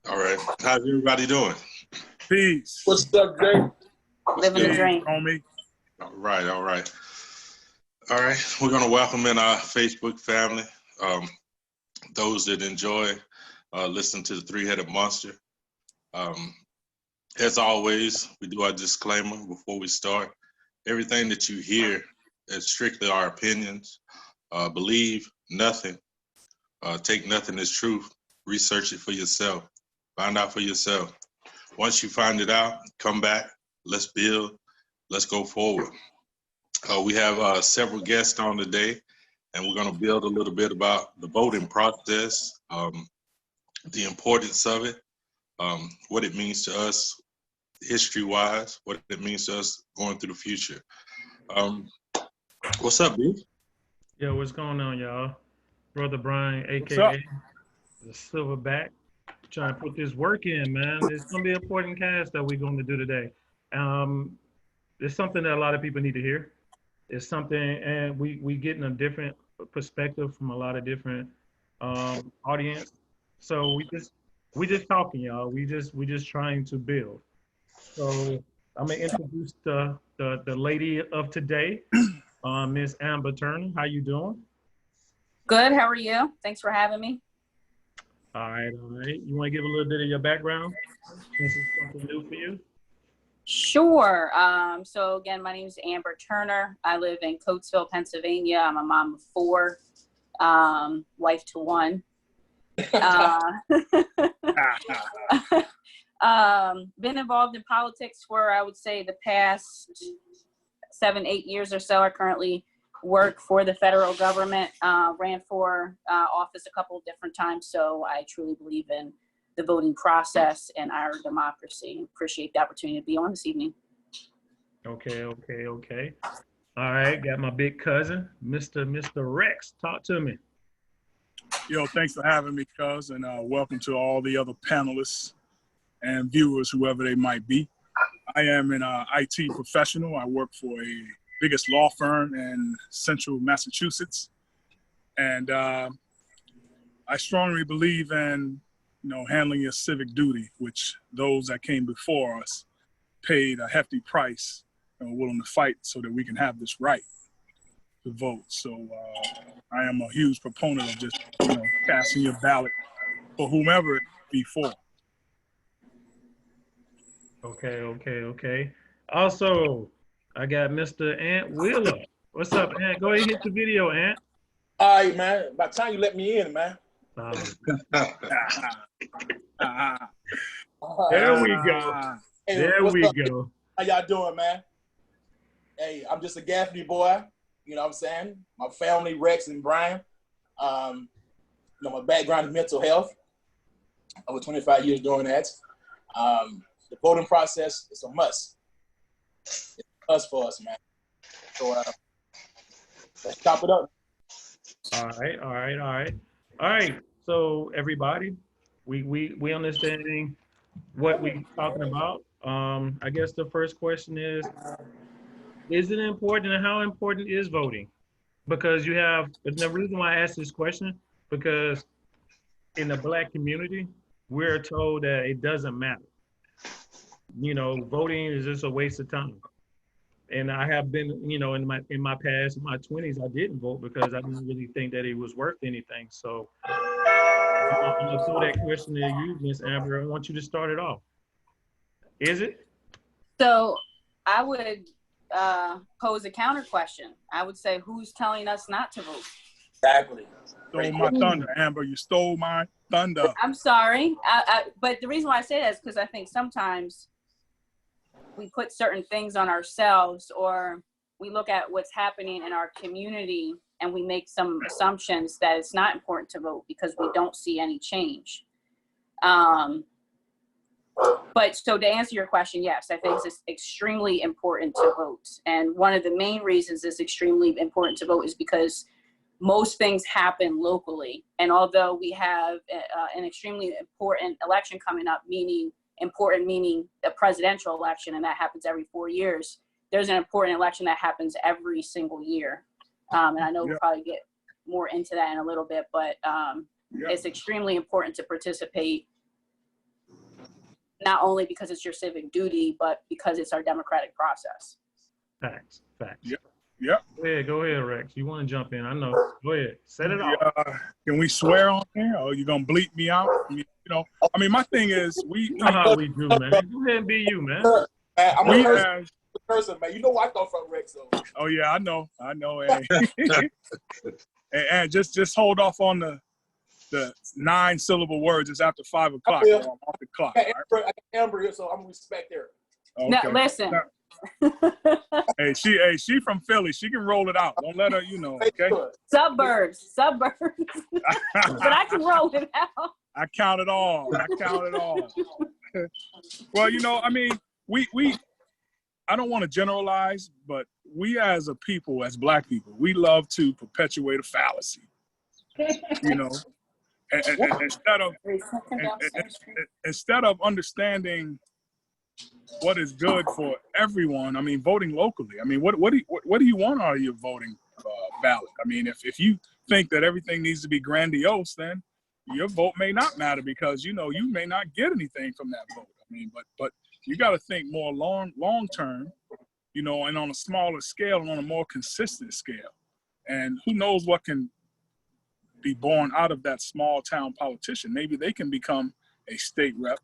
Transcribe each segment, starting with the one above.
All right. How's everybody doing? Peace. What's up, Jay? Living the dream. Homie. All right. All right. All right. We're going to welcome in our Facebook family. Those that enjoy listening to the Three-Headed Monster. As always, we do our disclaimer before we start. Everything that you hear is strictly our opinions. Believe nothing. Take nothing as truth. Research it for yourself. Find out for yourself. Once you find it out, come back. Let's build. Let's go forward. We have several guests on today, and we're going to build a little bit about the voting process, the importance of it, what it means to us history-wise, what it means to us going through the future. What's up, B? Yo, what's going on, y'all? Brother Brian, a.k.a. the Silverback, trying to put this work in, man. It's going to be an important cast that we're going to do today. It's something that a lot of people need to hear. It's something, and we getting a different perspective from a lot of different audience. So we just talking, y'all. We just trying to build. So I'm gonna introduce the lady of today, Miss Amber Turner. How you doing? Good. How are you? Thanks for having me. All right, all right. You want to give a little bit of your background? This is something new for you. Sure. So again, my name is Amber Turner. I live in Coatesville, Pennsylvania. I'm a mom of 4, wife to 1. Been involved in politics for, I would say, the past 7-8 years or so. I currently work for the federal government, ran for office a couple of different times. So I truly believe in the voting process and our democracy. Appreciate the opportunity to be on this evening. Okay. All right, got my big cousin, Mr. Rex. Talk to me. Yo, thanks for having me, cuz, and welcome to all the other panelists and viewers, whoever they might be. I am an IT professional. I work for a biggest law firm in central Massachusetts. And I strongly believe in handling your civic duty, which those that came before us paid a hefty price and were willing to fight so that we can have this right to vote. So I am a huge proponent of just casting your ballot for whomever it be for. Okay. Also, I got Mr. Ant Wheeler. What's up, Ant? Go ahead and hit the video, Ant. All right, man. By the time you let me in, man. There we go. Hey, there we up? go. How y'all doing, man? Hey, I'm just a Gaffney boy. You know what I'm saying? My family, Rex and Brian. My background is mental health. Over 25 years doing that. The voting process is a must. It's a must for us, man. So let's chop it up. All right. So everybody, we understanding what we talking about. I guess the first question is it important and how important is voting? Because the reason why I asked this question, because in the Black community, we're told that it doesn't matter. Voting is just a waste of time. And I have been, in my past, in my 20s, I didn't vote because I didn't really think that it was worth anything. So I'm gonna throw that question to you, Miss Amber. I want you to start it off. Is it? So I would pose a counter question. I would say, who's telling us not to vote? Exactly. Stole my thunder, Amber. You stole my thunder. I'm sorry. But the reason why I say that is because I think sometimes we put certain things on ourselves, or we look at what's happening in our community and we make some assumptions that it's not important to vote because we don't see any change. But so to answer your question, yes, I think it's extremely important to vote. And one of the main reasons it's extremely important to vote is because most things happen locally. And although we have an extremely important election coming up, meaning a presidential election, and that happens every 4 years, there's an important election that happens every single year. And I know we'll probably get more into that in a little bit, but It's extremely important to participate, not only because it's your civic duty, but because it's our democratic process. Facts. Yep. Go ahead, Rex. You want to jump in? I know. Go ahead. Set it off. Can we swear on here, or you gonna bleep me out? I mean, my thing is, you know how we do, man. Go ahead and be you, man. I'm a person, man. You know where I come from, Rex. So. Oh yeah, I know. And just hold off on the 9-syllable words. It's after 5 o'clock. So I'm off the clock. I got Amber here, so I'm gonna respect her. Okay. Now, listen. Hey, she from Philly. She can roll it out. Don't let her, okay? Suburbs. But I can roll it out. I count it all. Well, I mean, we I don't want to generalize, but we as a people, as Black people, we love to perpetuate a fallacy. And instead of understanding what is good for everyone, I mean, voting locally. I mean, what do you want out of your voting ballot? I mean, if you think that everything needs to be grandiose, then your vote may not matter because you may not get anything from that vote. I mean, but you got to think more long term, and on a smaller scale and on a more consistent scale. And who knows what can be born out of that small town politician. Maybe they can become a state rep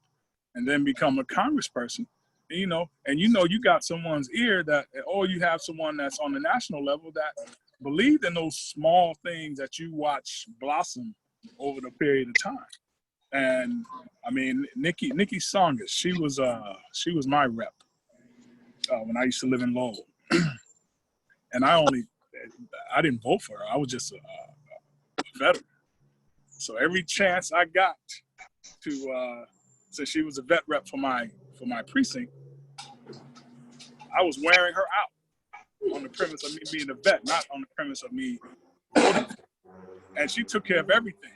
and then become a congressperson. You got someone's ear or you have someone that's on the national level that believed in those small things that you watch blossom over the period of time. And I mean, Nikki Songus, she was my rep when I used to live in Lowell. And I didn't vote for her. I was just a veteran. So every chance I got to, since she was a vet rep for my precinct, I was wearing her out on the premise of me being a vet, not on the premise of me voting. And she took care of everything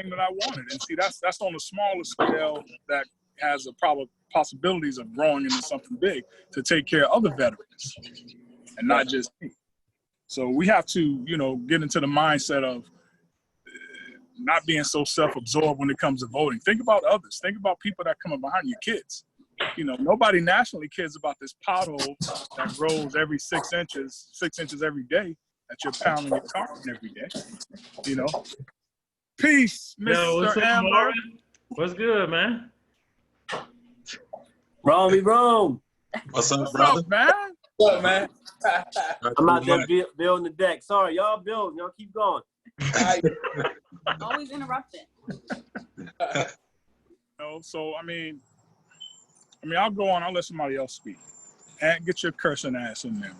that I wanted. And see, that's on a smaller scale that has the possibilities of growing into something big to take care of other veterans and not just me. So we have to, get into the mindset of not being so self-absorbed when it comes to voting. Think about others. Think about people that come up behind your kids. Nobody nationally cares about this pothole that grows every 6 inches every day that you're pounding your car every day. Peace, Yo, what's Mr. up, Amber. Marvin? What's good, man? Rome. What's up, What's brother? up, man? What's up, man? I'm out there building the deck. Sorry, y'all building. Y'all keep going. Always interrupting. So I mean, I'll go on. I'll let somebody else speak. And get your cursing ass in there.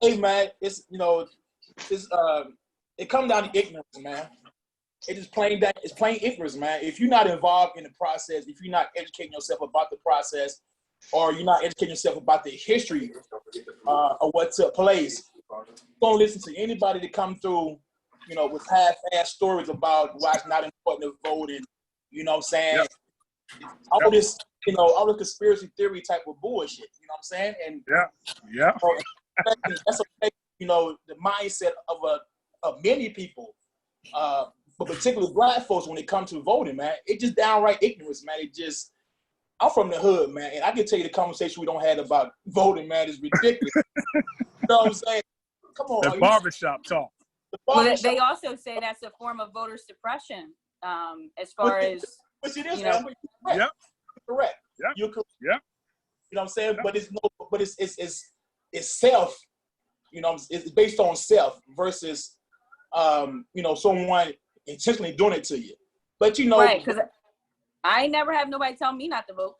Hey, man, it comes down to ignorance, man. It's plain ignorance, man. If you're not involved in the process, if you're not educating yourself about the process, or you're not educating yourself about the history of what took place, don't listen to anybody that come through, with half-ass stories about why it's not important to vote and, what I'm saying? Yep. All this, all the conspiracy theory type of bullshit, you know what I'm saying? And yeah. That's okay, the mindset of many people, but particularly Black folks when it comes to voting, man. It just downright ignorance, man. I'm from the hood, man, and I can tell you the conversation we don't have about voting, man, is ridiculous. You know what I'm saying? Come on. The barbershop talk. Well, they also say that's a form of voter suppression, as far as. Which it is, man. But you're correct. Yep. You're correct. Yep. You know what I'm saying? Yep. But it's self. It's based on self versus, someone intentionally doing it to you. But right? Because I never have nobody tell me not to vote.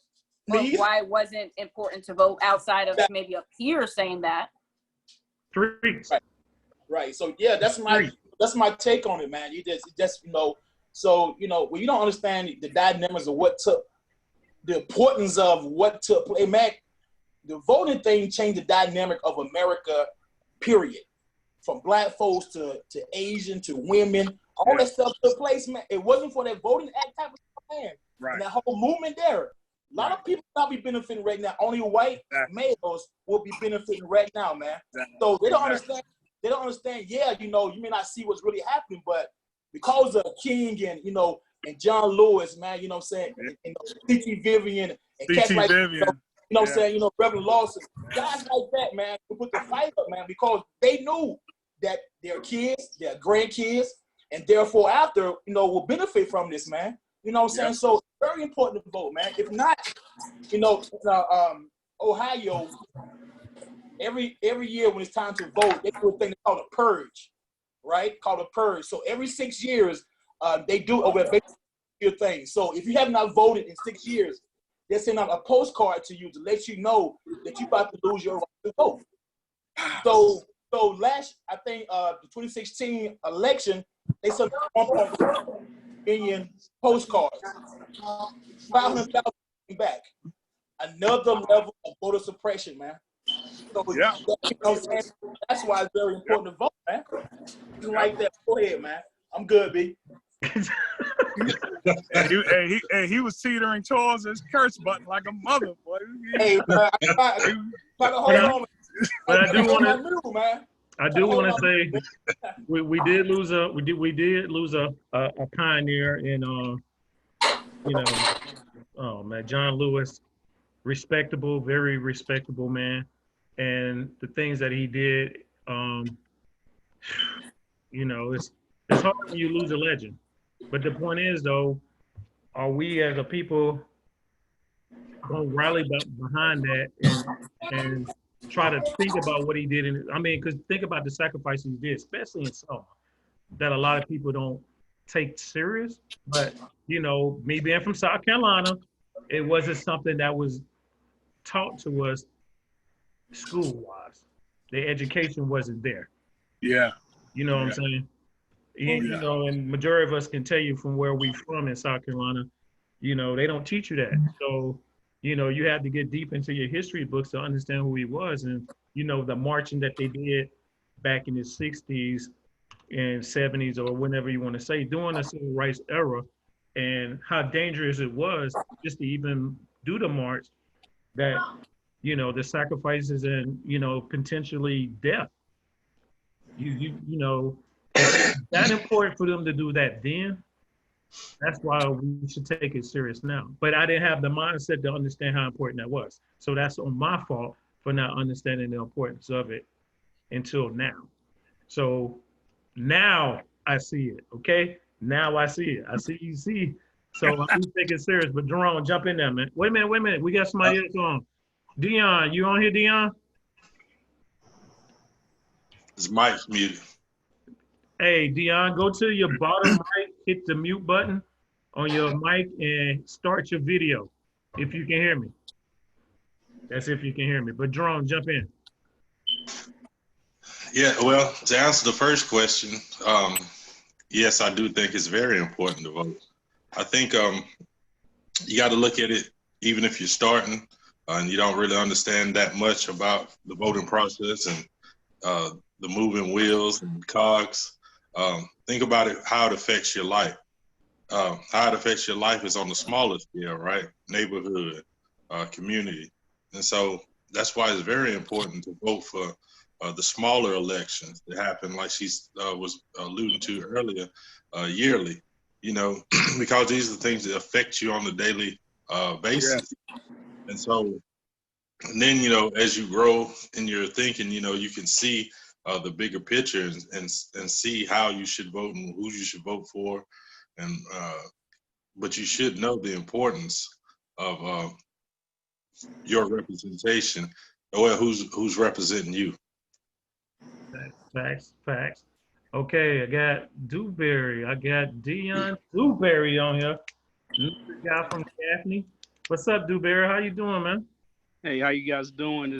Why it wasn't important to vote outside of maybe a peer saying that. Right. So yeah, that's my take on it, man. You just So, when you don't understand the dynamics of the importance of what took place, man, the voting thing changed the dynamic of America, period. From Black folks to Asian to women, all that stuff took place, man. It wasn't for that Voting Act type of stuff, man. Right. And that whole movement there. A lot of people not be benefiting right now. Only white males will be benefiting right now, man. So they don't understand they don't understand. Yeah, you know, you may not see what's really happening, but because of King and and John Lewis, man, you know what I'm saying, and C.T. Vivian and cats like Vivian. you know what I'm saying, Reverend Lawson, guys like that, man, who put the fight up, man, because they knew that their kids, their grandkids, and therefore after, will benefit from this, man. You know what I'm saying? So it's very important to vote, man. If not, Ohio, every year when it's time to vote, they do a thing called a purge, right? Called a purge. So every 6 years, they do a thing. So if you have not voted in 6 years, they send out a postcard to you to let you know that you're about to lose your right to vote. So last, I think, the 2016 election, they sent 1.1 million postcards, 500,000 back. Another level of voter suppression, man. So you know what I'm saying? That's why it's very important to vote, man. You like that? Go ahead, man. I'm good, B. He was teetering towards his curse button like a mother, boy. Hey, man, I hold on. But I do want to, man. I do want to say we did lose a pioneer in oh man, John Lewis, very respectable man, and the things that he did, it's hard when you lose a legend. But the point is, though, are we as a people going to rally behind that and try to think about what he did? Because think about the sacrifices he did, especially in Selma, that a lot of people don't take serious. But, me being from South Carolina, it wasn't something that was taught to us school-wise. The education wasn't there. Yeah. You know what I'm saying? And majority of us can tell you from where we from in South Carolina, they don't teach you that. So, you have to get deep into your history books to understand who he was. And, the marching that they did back in the 60s and 70s or whenever you want to say, during the civil rights era, and how dangerous it was just to even do the march, that, the sacrifices and, potentially death. It's that important for them to do that then. That's why we should take it serious now. But I didn't have the mindset to understand how important that was. So that's on my fault for not understanding the importance of it until now. So now I see it, okay? Now I see it. I see you see. So I do take it serious. But Jerome, jump in there, man. Wait a minute. We got somebody else on. Dion, you on here, Dion? His mic's muted. Hey, Dion, go to your bottom right, hit the mute button on your mic and start your video, if you can hear me. That's if you can hear me. But Jerome, jump in. Yeah, well, to answer the first question, yes, I do think it's very important to vote. I think you got to look at it, even if you're starting and you don't really understand that much about the voting process and the moving wheels and cogs. Think about it, how it affects your life. How it affects your life is on the smaller scale, right? Neighborhood, community. And so that's why it's very important to vote for the smaller elections that happen, like she was alluding to earlier, yearly, because these are the things that affect you on a daily basis. Yeah. And so, and then, as you grow in your thinking, you can see the bigger picture and see how you should vote and who you should vote for. And but you should know the importance of your representation, or who's representing you. Facts. Okay, I got Dewberry. I got Dion Dewberry on here. Another guy from Gaffney. What's up, Dewberry? How you doing, man? Hey, how you guys doing?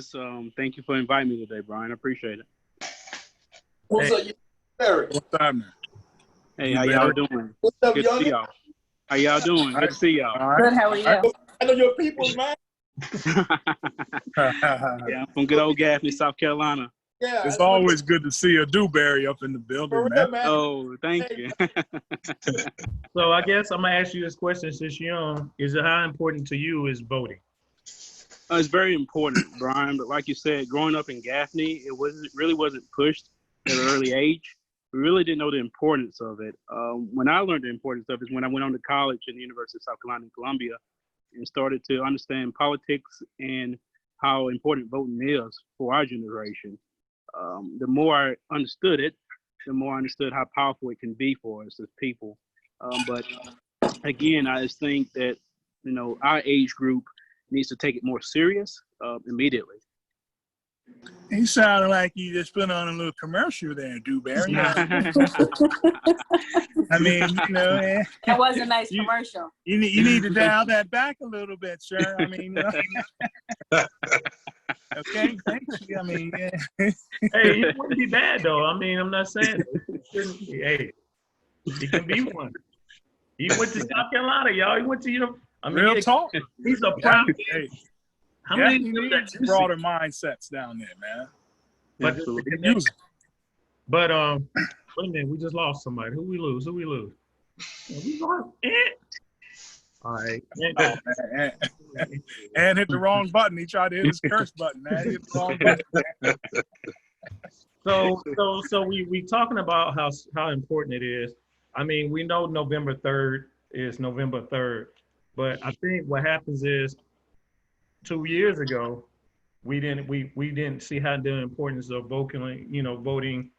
Thank you for inviting me today, Brian. I appreciate it. What's up, Dewberry? What's up, man? Hey, how y'all doing? What's up, Good to see y'all. How y'all doing? Good to see y'all. Good, how are you? I know your peoples, man. Yeah, I'm from good old Gaffney, South Carolina. Yeah, it's always good to see a Dewberry up in the building, man. Oh, thank you. So I guess I'm gonna ask you this question since you're young. Is it how important to you is voting? It's very important, Brian. But like you said, growing up in Gaffney, it really wasn't pushed at an early age. We really didn't know the importance of it. When I learned the importance of it is when I went on to college in the University of South Carolina in Columbia and started to understand politics and how important voting is for our generation. The more I understood it, the more I understood how powerful it can be for us as people. But again, I just think that, our age group needs to take it more serious immediately. He sounded like you just put on a little commercial there, Dewberry. I mean, That was a nice commercial. You need to dial that back a little bit, sir. I mean, okay, thank you. I mean, Hey, it wouldn't be bad though. I mean, I'm not saying it shouldn't be. Hey, he can be one. He went to South Carolina, y'all. He went to real talk. He's a proud kid. Hey, How many needs broader mindsets down there, man? But Absolutely. But wait a minute, we just lost somebody. Who we lose? We lost. All right. And hit the wrong button. He tried to hit his curse button, man. He hit the wrong button. So we talking about how important it is. I mean, we know November 3rd is November 3rd, but I think what happens is 2 years ago, we didn't see how the importance of voting, every 2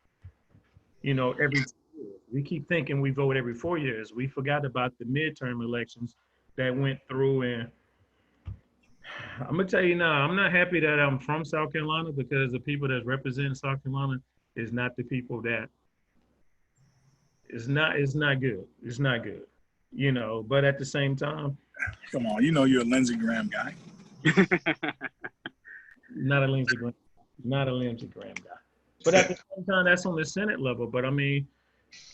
years. We keep thinking we vote every 4 years. We forgot about the midterm elections that went through, and I'm gonna tell you now, I'm not happy that I'm from South Carolina because the people that represent South Carolina is not the people that. It's not good. It's not good. But at the same time, come on, you're a Lindsey Graham guy. Not a Lindsey Graham guy. But at the same time, that's on the Senate level. But I mean,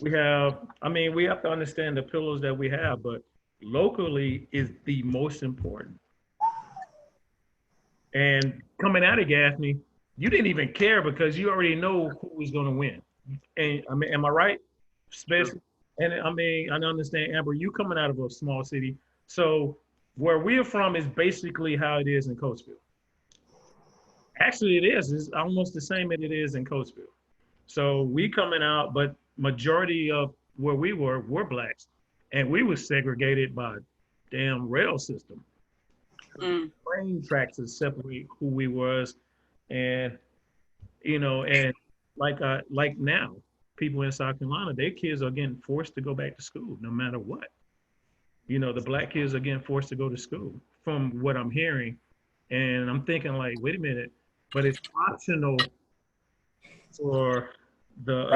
we have to understand the pillars that we have, but locally is the most important. And coming out of Gaffney, you didn't even care because you already know who was going to win. And I mean, am I right? Especially, and I mean, I understand, Amber, you coming out of a small city. So where we're from is basically how it is in Coatesville. Actually, it is. It's almost the same as it is in Coatesville. So we coming out, but majority of where we were blacks. And we were segregated by damn rail system. Train tracks to separate who we was. And, and like now, people in South Carolina, their kids are getting forced to go back to school no matter what. The black kids are getting forced to go to school from what I'm hearing. And I'm thinking like, wait a minute, but it's optional for the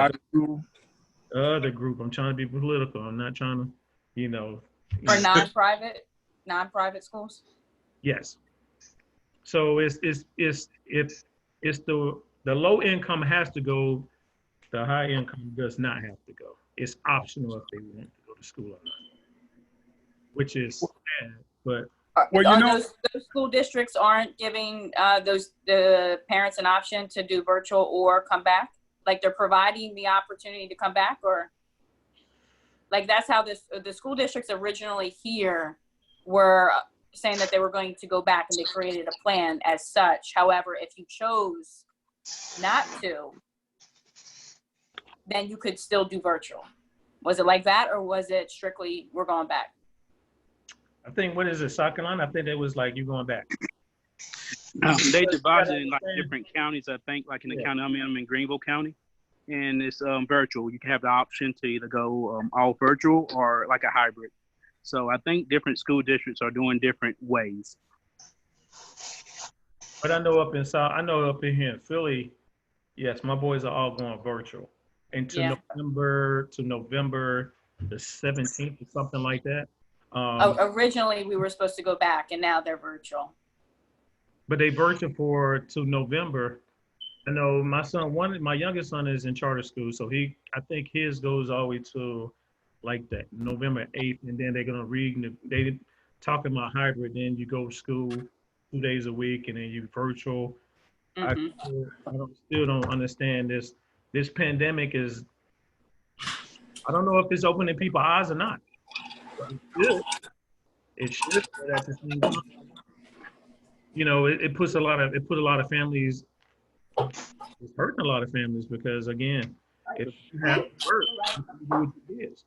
other group. I'm trying to be political. I'm not trying to, For non-private schools? Yes. So it's the low income has to go, the high income does not have to go. It's optional if they want to go to school or not, which is sad, but. Those school districts aren't giving the parents an option to do virtual or come back? Like they're providing the opportunity to come back, or like that's how the school districts originally here were saying that they were going to go back and they created a plan as such. However, if you chose not to, then you could still do virtual. Was it like that, or was it strictly we're going back? I think, what is it, South Carolina? I think it was like you going back. They divided in like different counties. I think, like in the county I'm in Greenville County, and it's virtual. You can have the option to either go all virtual or like a hybrid. So I think different school districts are doing different ways. But I know up in here in Philly, yes, my boys are all going virtual. And to November the 17th or something like that. Originally we were supposed to go back, and now they're virtual. But they virtual to November. I know my youngest son is in charter school, so I think his goes all the way to like that November 8th, and then they're gonna they talking about hybrid. Then you go to school 2 days a week, and then you virtual. Mm-hmm. I still don't understand this. This pandemic is. I don't know if it's opening people's eyes or not. It should, but at the same time, it put a lot of families it's hurting a lot of families because, again, if you have to work, you can do what it is.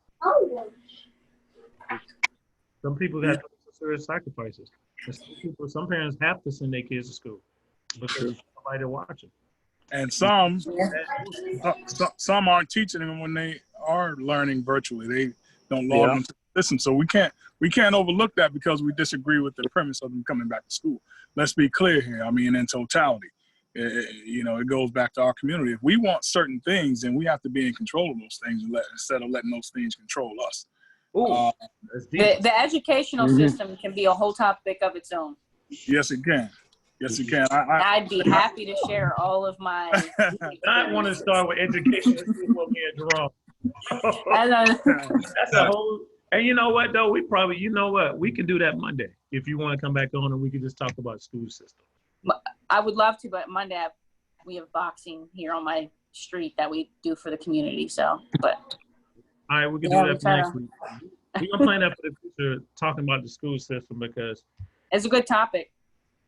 Some people have to make serious sacrifices. And some parents have to send their kids to school because there's nobody to watch them. And some aren't teaching them when they are learning virtually. They don't log into the system. So we can't overlook that because we disagree with the premise of them coming back to school. Let's be clear here. I mean, in totality, it goes back to our community. If we want certain things, then we have to be in control of those things instead of letting those things control us. The educational system can be a whole topic of its own. Yes, it can. Yes, it can. I'd be happy to share all of my. I want to start with education. What me and Jerome. That's a whole. And you know what though? We can do that Monday if you want to come back on and we can just talk about school system. I would love to, but Monday we have boxing here on my street that we do for the community. So, but. All right, we can do that for next week. We're gonna plan that for the future, talking about the school system because it's a good topic.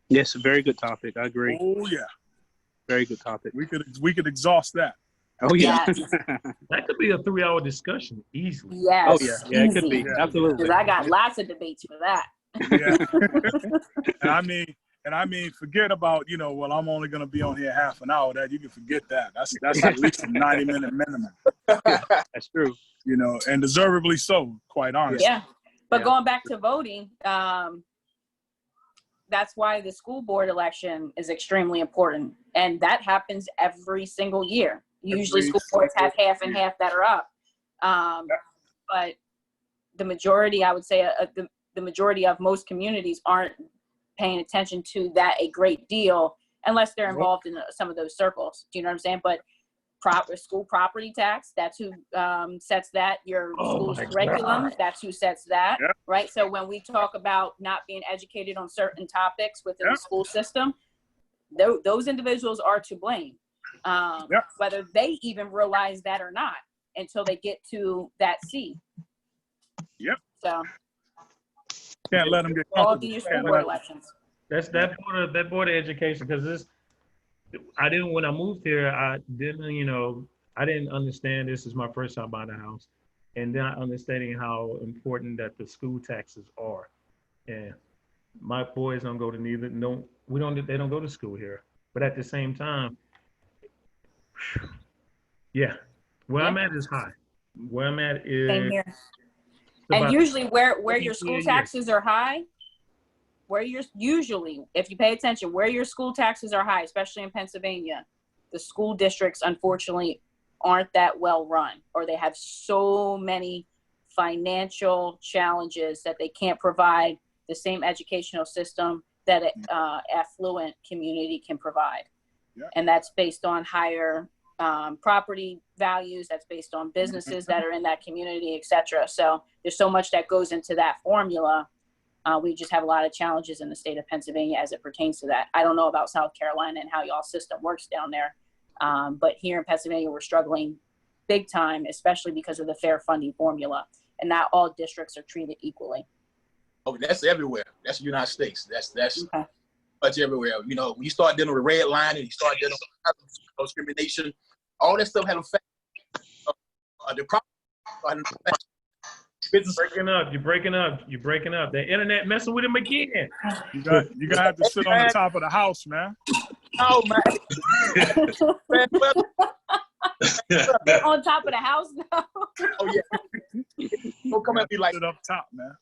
Yes, a very good topic. I agree. Oh yeah, very good topic. We could exhaust that. Oh yeah, yes. That could be a 3-hour discussion easily. Yes. Oh yeah, it could be absolutely. Because I got lots of debates for that. Yeah. And I mean, forget about well, I'm only gonna be on here half an hour. That you can forget that. That's at least a 90-minute minimum. That's true. And deservedly so, quite honestly. Yeah. But going back to voting, that's why the school board election is extremely important. And that happens every single year. Usually school boards have half and half that are up. But the majority, I would say, the majority of most communities aren't paying attention to that a great deal unless they're involved in some of those circles. Do you know what I'm saying? But school property tax, that's who sets that. Your school's curriculum, that's who sets that, right? So when we talk about not being educated on certain topics within the school system, those individuals are to blame, whether they even realize that or not until they get to that seat. Yep. So can't let them get all these school board elections. That's that board of education because when I moved here, I didn't understand this is my first time buying a house and not understanding how important that the school taxes are. And my boys don't go to they don't go to school here. But at the same time, where I'm at is high. Where I'm at is same here. And usually where your school taxes are high, if you pay attention, where your school taxes are high, especially in Pennsylvania, the school districts, unfortunately, aren't that well run, or they have so many financial challenges that they can't provide the same educational system that an affluent community can provide. Yeah. And that's based on higher property values, that's based on businesses that are in that community, et cetera. So there's so much that goes into that formula. We just have a lot of challenges in the state of Pennsylvania as it pertains to that. I don't know about South Carolina and how y'all's system works down there. But here in Pennsylvania, we're struggling big time, especially because of the fair funding formula. And not all districts are treated equally. Oh, that's everywhere. That's the United States. That's okay. Much everywhere. When you start dealing with red line and you start dealing with discrimination, all that stuff has an effect. The problem. You're breaking up. The internet messing with him again. You gotta have to sit on the top of the house, man. Oh man. On top of the house now. Oh yeah. Don't come at me like sit up top, man.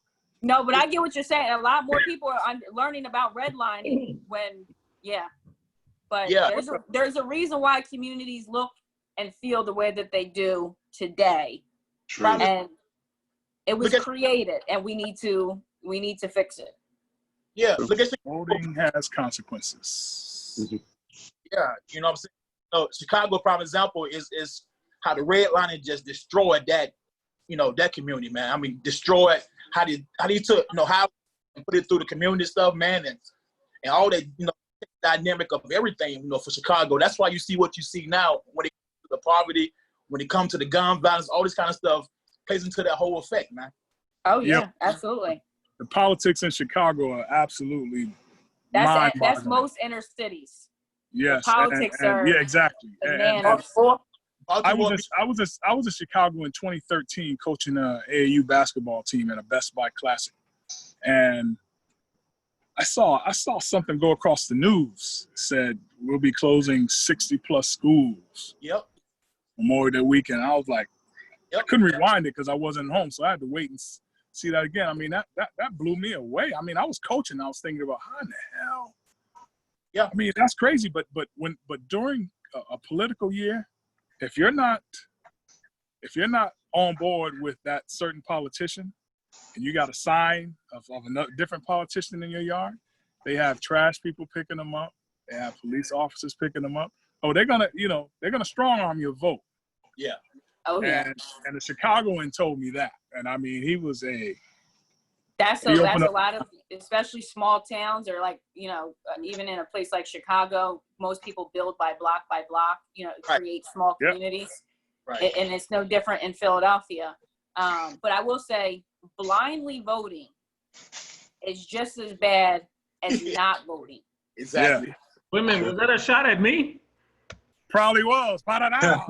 No, but I get what you're saying. A lot more people are learning about redlining But there's a reason why communities look and feel the way that they do today. True. And it was created, and we need to fix it. Yeah, look at voting has consequences. Mm-hmm. Yeah, you know what I'm saying. Chicago, prime example, is how the redlining just destroyed that, that community, man. I mean, destroyed how they took, how and put it through the community stuff, man, and all that, dynamic of everything, for Chicago. That's why you see what you see now when it comes to the poverty, when it comes to the gun violence, all this kind of stuff plays into that whole effect, man. Oh yeah, absolutely. The politics in Chicago are absolutely that's most inner cities. Yes, politics are yeah, exactly. bananas. I was in Chicago in 2013 coaching a AAU basketball team at a Best Buy Classic, and I saw something go across the news. It said we'll be closing 60 plus schools. Yep. Memorial Day weekend. I was like, Yep. I couldn't rewind it because I wasn't home, so I had to wait and see that again. I mean, that blew me away. I mean, I was coaching. I was thinking about how in the hell. Yeah. I mean, that's crazy. But during a political year, if you're not on board with that certain politician, and you got a sign of a different politician in your yard, they have trash people picking them up. They have police officers picking them up. Oh, they're gonna strong arm your vote. Yeah. Oh yeah. And the Chicagoan told me that, and I mean, he was That's a lot of, especially small towns, or like, even in a place like Chicago, most people build by block, create small communities. Right. And it's no different in Philadelphia. But I will say, blindly voting is just as bad as not voting. Exactly. Yeah. Wait a minute, was that a shot at me? Probably was. A lot.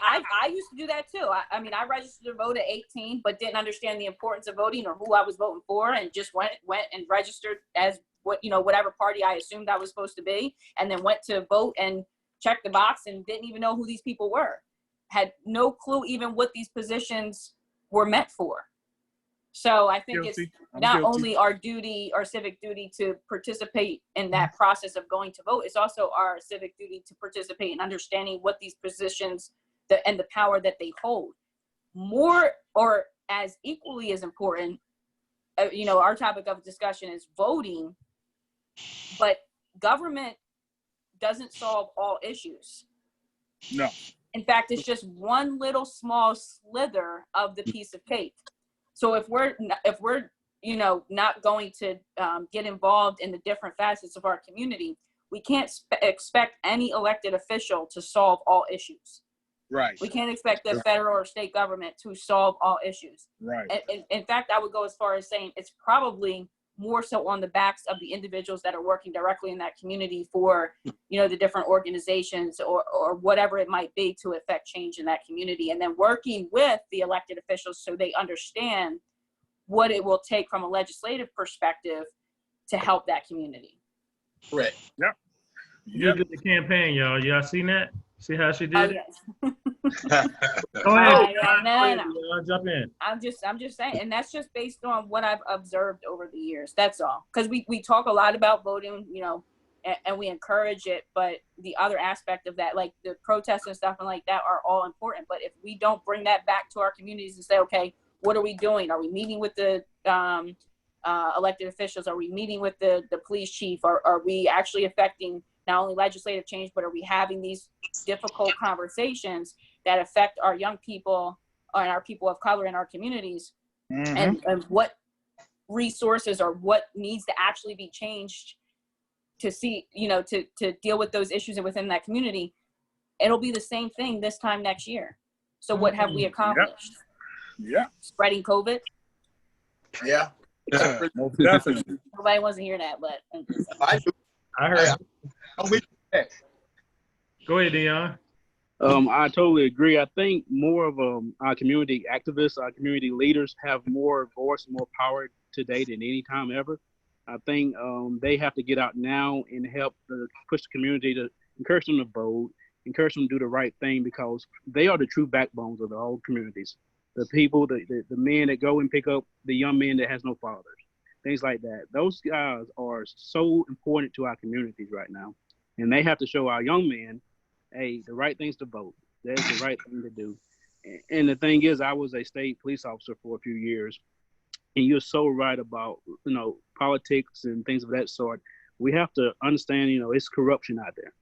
I used to do that too. I mean, I registered to vote at 18, but didn't understand the importance of voting or who I was voting for, and just went and registered as whatever party I assumed I was supposed to be, and then went to vote and checked the box and didn't even know who these people were. Had no clue even what these positions were meant for. So I think it's not only our duty, our civic duty, to participate in that process of going to vote, it's also our civic duty to participate in understanding what these positions and the power that they hold. More, or as equally as important, our topic of discussion is voting, but government doesn't solve all issues. No. In fact, it's just one little small slither of the piece of cake. So if we're not going to get involved in the different facets of our community, we can't expect any elected official to solve all issues. Right. We can't expect the federal or state government to solve all issues. Right. And in fact, I would go as far as saying it's probably more so on the backs of the individuals that are working directly in that community for, the different organizations or whatever it might be to affect change in that community, and then working with the elected officials so they understand what it will take from a legislative perspective to help that community. Correct. Yep. You did the campaign, y'all. Y'all seen that? See how she did it? Yes. Go ahead. No. Jump in. I'm just saying, and that's just based on what I've observed over the years. That's all. Because we talk a lot about voting, and we encourage it, but the other aspect of that, like the protests and stuff and like that, are all important. But if we don't bring that back to our communities and say, okay, what are we doing? Are we meeting with the elected officials? Are we meeting with the police chief? Are we actually affecting not only legislative change, but are we having these difficult conversations that affect our young people and our people of color in our communities? Mm-hmm. And what resources or what needs to actually be changed to see, to deal with those issues within that community? It'll be the same thing this time next year. So what have we accomplished? Yeah. Spreading COVID? Yeah. Most definitely. Nobody wants to hear that, but I do. I heard. I'm with you. Go ahead, Dion. I totally agree. I think more of our community activists, our community leaders have more voice and more power today than any time ever. I think they have to get out now and help push the community to encourage them to vote, encourage them to do the right thing, because they are the true backbones of the whole communities. The people, the men that go and pick up the young men that has no fathers, things like that. Those guys are so important to our communities right now. And they have to show our young men, hey, the right thing's to vote. That's the right thing to do. And the thing is, I was a state police officer for a few years. And you're so right about, politics and things of that sort. We have to understand, it's corruption out there.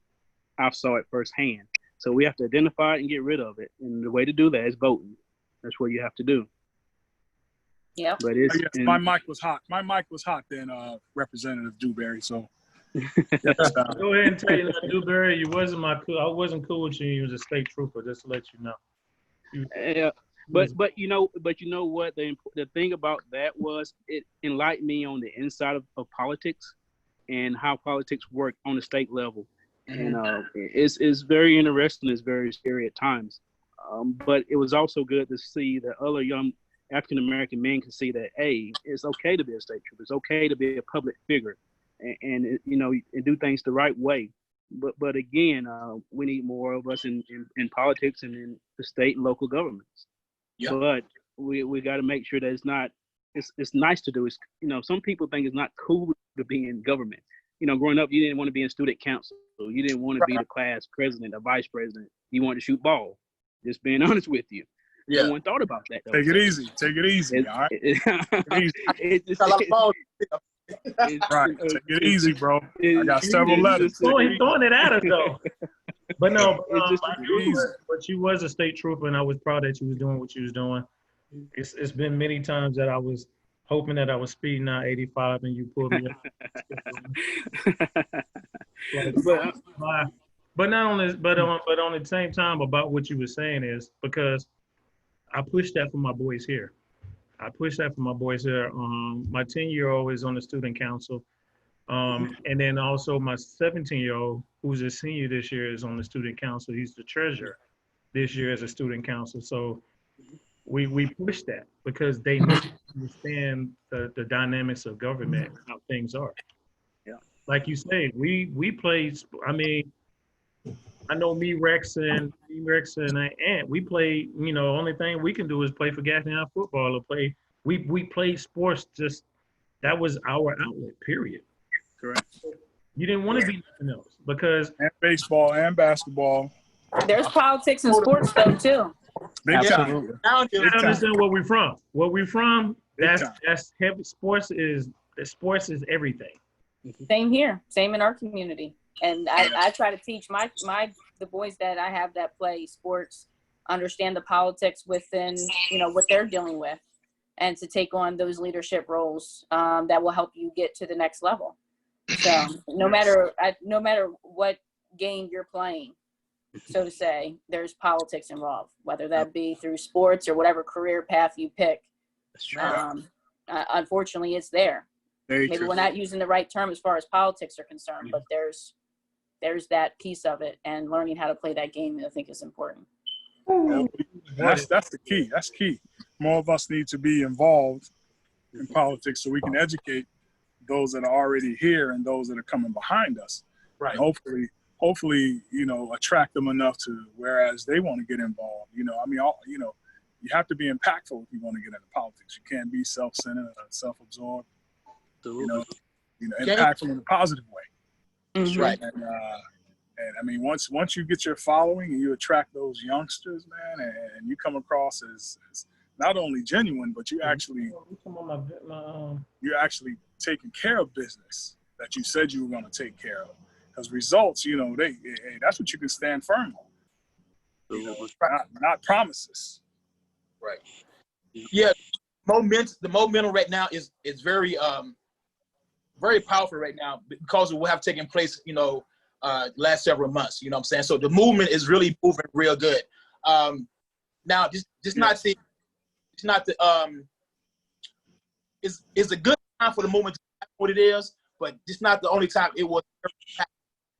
I saw it firsthand. So we have to identify it and get rid of it. And the way to do that is voting. That's what you have to do. Yeah. But my mic was hot. My mic was hot then, Representative Dewberry. So Go ahead and tell you that, Dewberry, I wasn't cool with you. You was a state trooper, just to let you know. Yeah. But you know what, the thing about that was it enlightened me on the inside of politics, and how politics work on the state level. And it's very interesting. It's very scary at times. But it was also good to see that other young African American men can see that, hey, it's okay to be a state trooper. It's okay to be a public figure, and do things the right way. But again, we need more of us in politics and in the state and local governments. Yeah. But we got to make sure that it's not. It's nice to do. It's some people think it's not cool to be in government. Growing up, you didn't want to be in student council. You didn't want to be the class president or vice president. You wanted to shoot ball. Just being honest with you. Yeah. No one thought about that. Take it easy. Take it easy. All right. Right. Take it easy, bro. I got several letters. He's throwing it at us though. But no, but you was a state trooper, and I was proud that you was doing what you was doing. It's been many times that I was hoping that I was speeding out 85 and you pulled me up. But not on this, but on the same time about what you were saying is because I pushed that for my boys here. My 10-year-old is on the student council. And then also my 17-year-old, who's a senior this year, is on the student council. He's the treasurer this year as a student council. So we push that because they understand the dynamics of government, how things are. Yeah. Like you say, we play, I know me, Rex, and Ant, we play, only thing we can do is play for Gaffney football or play. We played sports, just that was our outlet, period. Correct. You didn't want to be nothing else because. And baseball and basketball. There's politics in sports though too. Big time. Now You understand where we're from. Where we're from, that's heavy. Sports is everything. Same here. Same in our community. And I try to teach the boys that I have that play sports, understand the politics within, what they're dealing with, and to take on those leadership roles that will help you get to the next level. So no matter what game you're playing, so to say, there's politics involved, whether that be through sports or whatever career path you pick. That's true. Unfortunately, it's there. Very Maybe true. we're not using the right term as far as politics are concerned, but there's that piece of it, and learning how to play that game, I think, is important. That's the key. That's key. More of us need to be involved in politics so we can educate those that are already here and those that are coming behind us. Right. And hopefully, attract them enough to whereas they want to get involved. You have to be impactful if you want to get into politics. You can't be self-centered or self-absorbed. Impactful in a positive way. Mm-hmm. Right. And once you get your following and you attract those youngsters, man, and you come across as not only genuine, but you're actually taking care of business that you said you were going to take care of. Because results, that's what you can stand firm on. Not promises. Right. Yeah. The momentum right now is very very powerful right now because of what have taken place, last several months. You know what I'm saying? So the movement is really moving real good. Now, it's a good time for the movement to be what it is, but it's not the only time it was.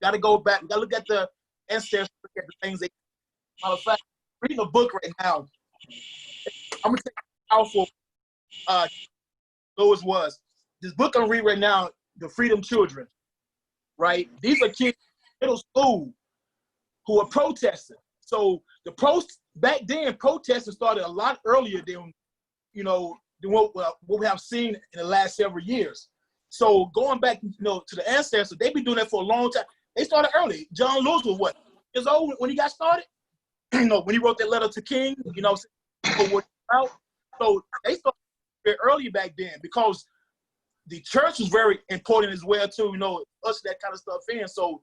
Got to go back. Got to look at the ancestors, look at the things they. Matter of fact, reading a book right now. I'm gonna take powerful. Lewis was. This book I'm reading right now, The Freedom Children, right? These are kids in middle school who are protesting. So back then, protesting started a lot earlier than what we have seen in the last several years. So going back, to the ancestors, they've been doing that for a long time. They started early. John Lewis was what? Years old when he got started? When he wrote that letter to King, So they started very early back then because the church was very important as well too, us that kind of stuff in. So,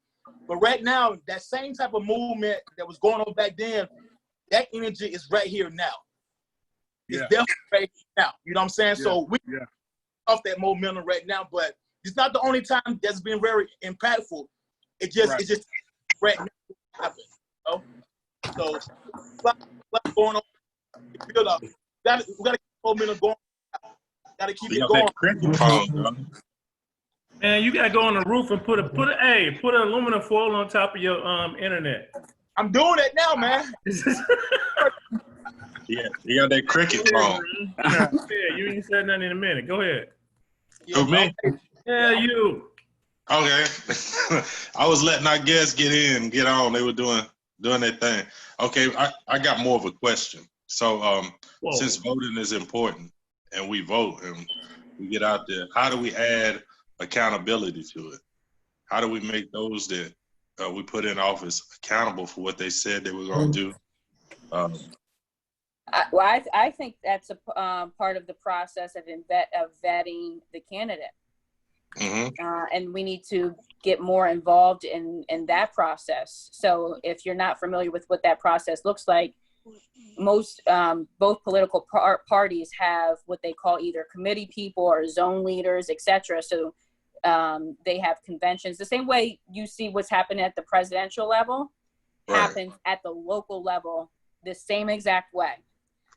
but right now, that same type of movement that was going on back then, that energy is right here now. It's definitely right now. You know what I'm saying? Yeah. So we off that momentum right now, but it's not the only time that's been very impactful. It's just right now happening. So what's going on? We gotta keep momentum going. Gotta keep it going. Man, you gotta go on the roof and put an aluminum foil on top of your internet. I'm doing it now, man. Yeah, you got that cricket phone. Yeah, you ain't said nothing in a minute. Go ahead. Who, me? Yeah, you. Okay. I was letting our guests get on. They were doing their thing. Okay, I got more of a question. So since voting is important and we vote and we get out there, how do we add accountability to it? How do we make those that we put in office accountable for what they said they were going to do? I think that's a part of the process of vetting the candidate. Mm-hmm. And we need to get more involved in that process. So if you're not familiar with what that process looks like, most both political parties have what they call either committee people or zone leaders, etc. So they have conventions. The same way you see what's happening at the presidential level happens at the local level the same exact way.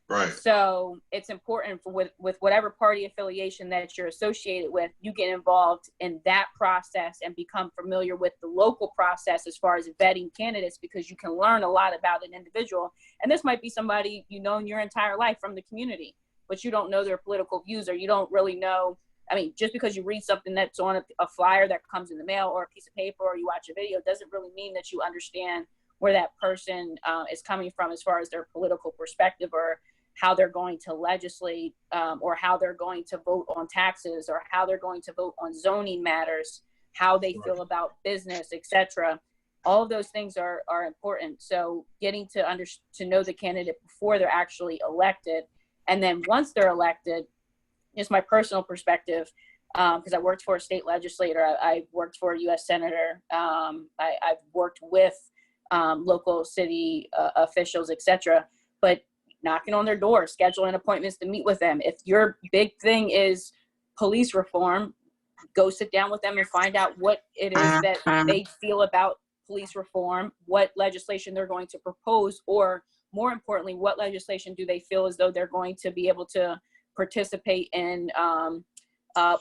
Right. So it's important with whatever party affiliation that you're associated with, you get involved in that process and become familiar with the local process as far as vetting candidates, because you can learn a lot about an individual. And this might be somebody you know in your entire life from the community, but you don't know their political views, or you don't really know. I mean, just because you read something that's on a flyer that comes in the mail or a piece of paper, or you watch a video, doesn't really mean that you understand where that person is coming from as far as their political perspective, or how they're going to legislate, or how they're going to vote on taxes, or how they're going to vote on zoning matters, how they feel about business, etc. All of those things are important. So getting to know the candidate before they're actually elected, and then once they're elected, just my personal perspective, because I worked for a state legislator, I worked for a U.S. senator, I've worked with local city officials, etc. But knocking on their door, scheduling appointments to meet with them. If your big thing is police reform, go sit down with them and find out what it is that they feel about police reform, what legislation they're going to propose, or more importantly, what legislation do they feel as though they're going to be able to participate in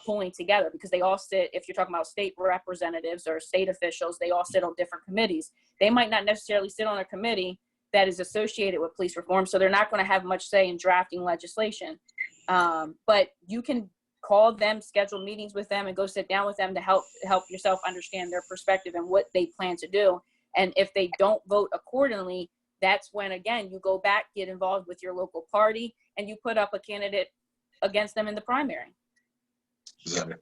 pulling together, because they all sit, if you're talking about state representatives or state officials, they all sit on different committees. They might not necessarily sit on a committee that is associated with police reform, so they're not going to have much say in drafting legislation. But you can call them, schedule meetings with them, and go sit down with them to help yourself understand their perspective and what they plan to do. And if they don't vote accordingly, that's when, again, you go back, get involved with your local party, and you put up a candidate against them in the primary. Exactly.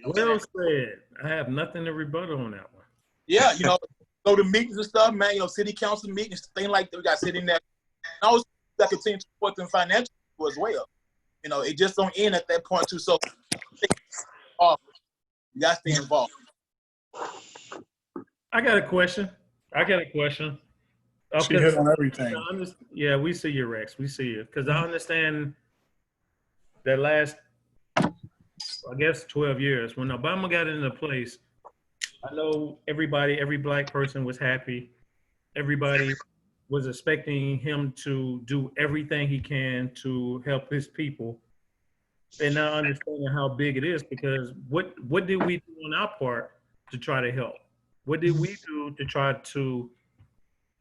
Well said. I have nothing to rebuttal on that one. Yeah, go to meetings and stuff, man. City council meetings, things like that. We got sitting there. And also, that continue to support them financially as well. It just don't end at that point too. So, you got to stay involved. I got a question. She hit on everything. Yeah, we see you, Rex. We see you. Because I understand that last, I guess, 12 years, when Obama got into place, I know every black person was happy. Everybody was expecting him to do everything he can to help his people. And now understanding how big it is, because what did we do on our part to try to help? What did we do to try to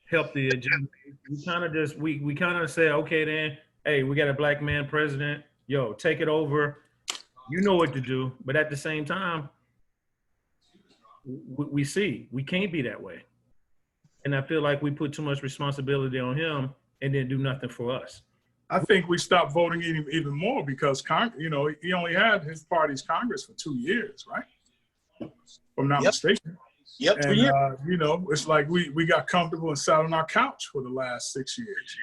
help the agenda? We kind of say, okay, then, hey, we got a black man president. Yo, take it over. You know what to do. But at the same time, we see we can't be that way. And I feel like we put too much responsibility on him and then do nothing for us. I think we stopped voting even more because, he only had his party's Congress for 2 years, right? If I'm not mistaken. Yep. And, it's like we got comfortable and sat on our couch for the last 6 years.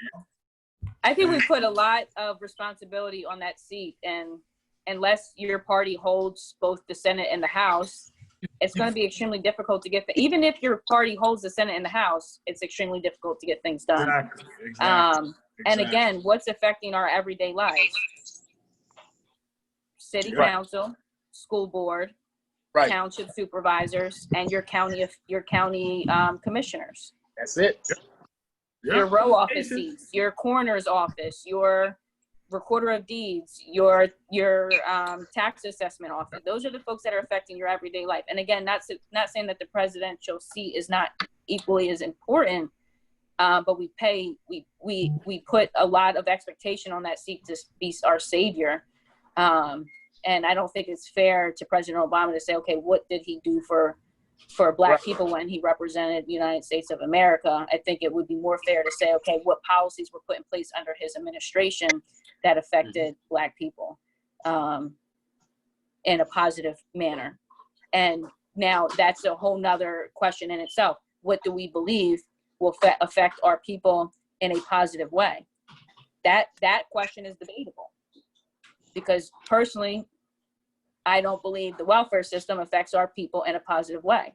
I think we put a lot of responsibility on that seat, and unless your party holds both the Senate and the House, it's going to be extremely difficult to get even if your party holds the Senate and the House, it's extremely difficult to get things done. Exactly. And again, what's affecting our everyday lives? City council, school board, township supervisors, and your county commissioners. That's it. Yeah. Your row office seats, your coroner's office, your recorder of deeds, your tax assessment office. Those are the folks that are affecting your everyday life. And again, not saying that the presidential seat is not equally as important, but we put a lot of expectation on that seat to be our savior. And I don't think it's fair to President Obama to say, okay, what did he do for Black people when he represented the United States of America? I think it would be more fair to say, okay, what policies were put in place under his administration that affected Black people in a positive manner. And now that's a whole nother question in itself. What do we believe will affect our people in a positive way? That question is debatable, because personally, I don't believe the welfare system affects our people in a positive way.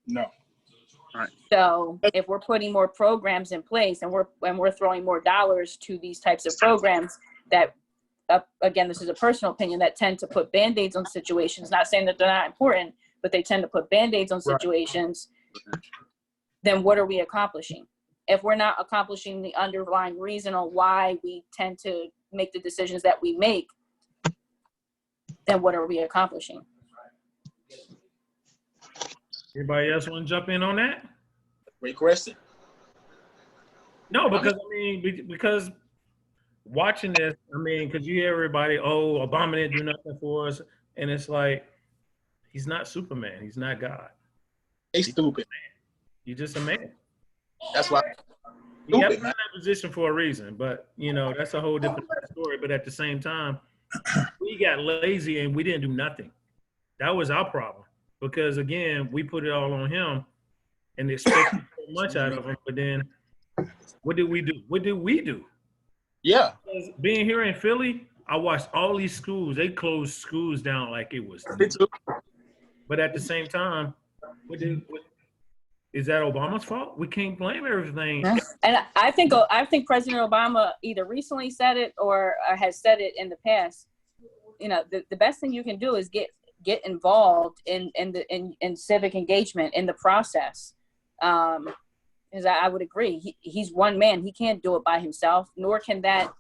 No. Right. So if we're putting more programs in place and we're throwing more dollars to these types of programs that, again, this is a personal opinion, that tend to put Band-Aids on situations, not saying that they're not important, but they tend to put Band-Aids on situations, then what are we accomplishing? If we're not accomplishing the underlying reason on why we tend to make the decisions that we make, then what are we accomplishing? Anybody else want to jump in on that? Great question. No, because because watching this, because you hear everybody, oh, Obama didn't do nothing for us, and it's like, he's not Superman, he's not God. He's stupid. He's just a man. That's why. He got in that position for a reason, but that's a whole different story. But at the same time, we got lazy and we didn't do nothing. That was our problem, because again, we put it all on him and expected so much out of him. But then, what did we do? What did we do? Yeah. Because being here in Philly, I watched all these schools. They closed schools down like it was. But at the same time, is that Obama's fault? We can't blame everything. And I think President Obama either recently said it or has said it in the past. The best thing you can do is get involved in civic engagement in the process. Because I would agree, he's one man. He can't do it by himself, nor can that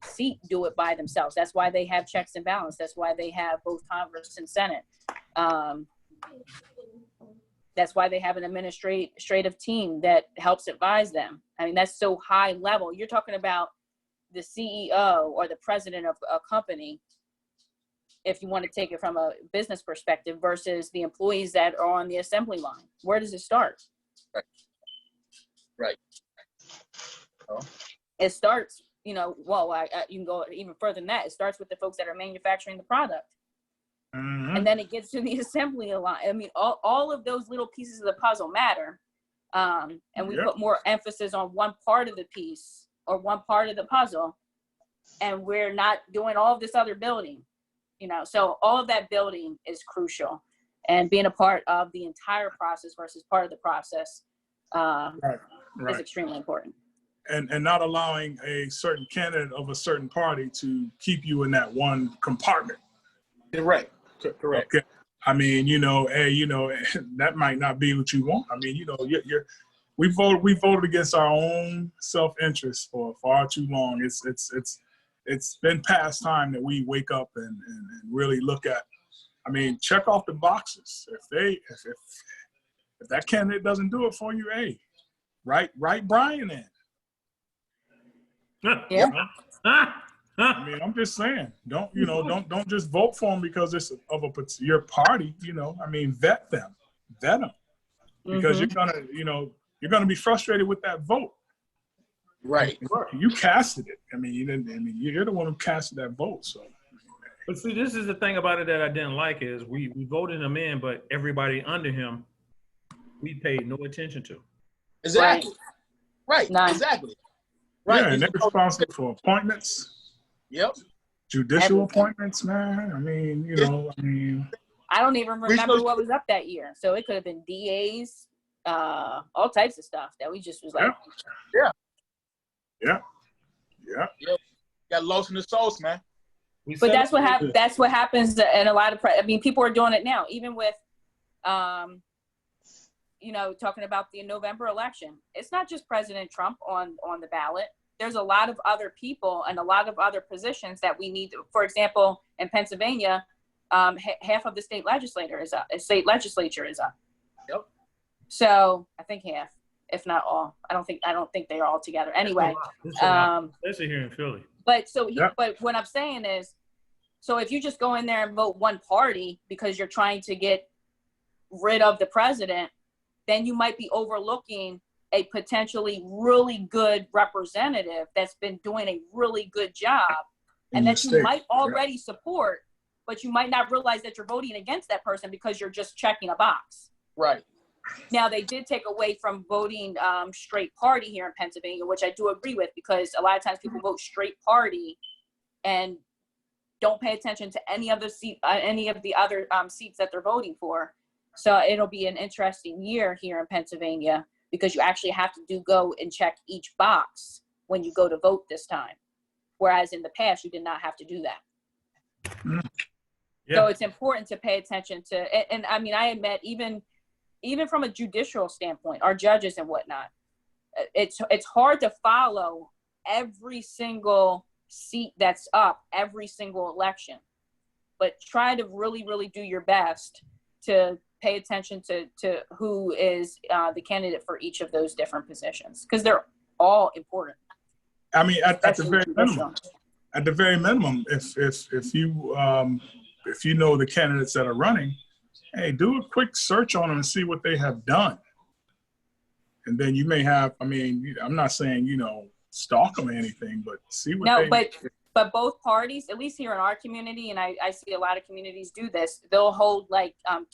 seat do it by themselves. That's why they have checks and balance. That's why they have both Congress and Senate. That's why they have an administrative team that helps advise them. That's so high level. You're talking about the CEO or the president of a company, if you want to take it from a business perspective, versus the employees that are on the assembly line. Where does it start? Right. Oh. It starts, you can go even further than that. It starts with the folks that are manufacturing the product. Mm-hmm. And then it gets to the assembly line. All of those little pieces of the puzzle matter. And we put more emphasis on one part of the piece or one part of the puzzle, and we're not doing all of this other building, So all of that building is crucial, and being a part of the entire process versus part of the process is extremely important. And not allowing a certain candidate of a certain party to keep you in that one compartment. Correct. Okay. That might not be what you want. We voted against our own self-interest for far too long. It's been past time that we wake up and really look at. Check off the boxes. If that candidate doesn't do it for you, write Brian in. Yeah. I'm just saying, don't just vote for them because it's of your party. Vet them, because you're gonna be frustrated with that vote. Right. You casted it. You're the one who casted that vote. So. But see, this is the thing about it that I didn't like is we voted him in, but everybody under him, we paid no attention to. Exactly. Right. Exactly. Right. Yeah, and they're responsible for appointments. Yep. Judicial appointments, man. I don't even remember what was up that year. So it could have been DAs, all types of stuff that we just was like. Yeah. Got lost in the sauce, man. But that's what happens. That's what happens in a lot of. People are doing it now, even with, talking about the November election. It's not just President Trump on the ballot. there's a lot of other people and a lot of other positions that we need to, for example, in Pennsylvania, half of the state legislature is up. Yep. So I think half, if not all. I don't think they're all together. Anyway, especially here in Philly. But what I'm saying is, so if you just go in there and vote one party because you're trying to get rid of the president, then you might be overlooking a potentially really good representative that's been doing a really good job and that you might already support, but you might not realize that you're voting against that person because you're just checking a box. Right. Now, they did take away from voting straight party here in Pennsylvania, which I do agree with, because a lot of times people vote straight party and don't pay attention to any of the other seats that they're voting for. So it'll be an interesting year here in Pennsylvania because you actually have to go and check each box when you go to vote this time. Whereas in the past, you did not have to do that. Yeah. So it's important to pay attention to, and I mean, I admit, even from a judicial standpoint, our judges and whatnot, it's hard to follow every single seat that's up every single election, but try to really, really do your best to pay attention to who is the candidate for each of those different positions, because they're all important. I mean, at the very minimum, if you know the candidates that are running, hey, do a quick search on them and see what they have done. And then you may have, I mean, I'm not saying, stalk them or anything, but see what But both parties, at least here in our community, and I see a lot of communities do this, they'll hold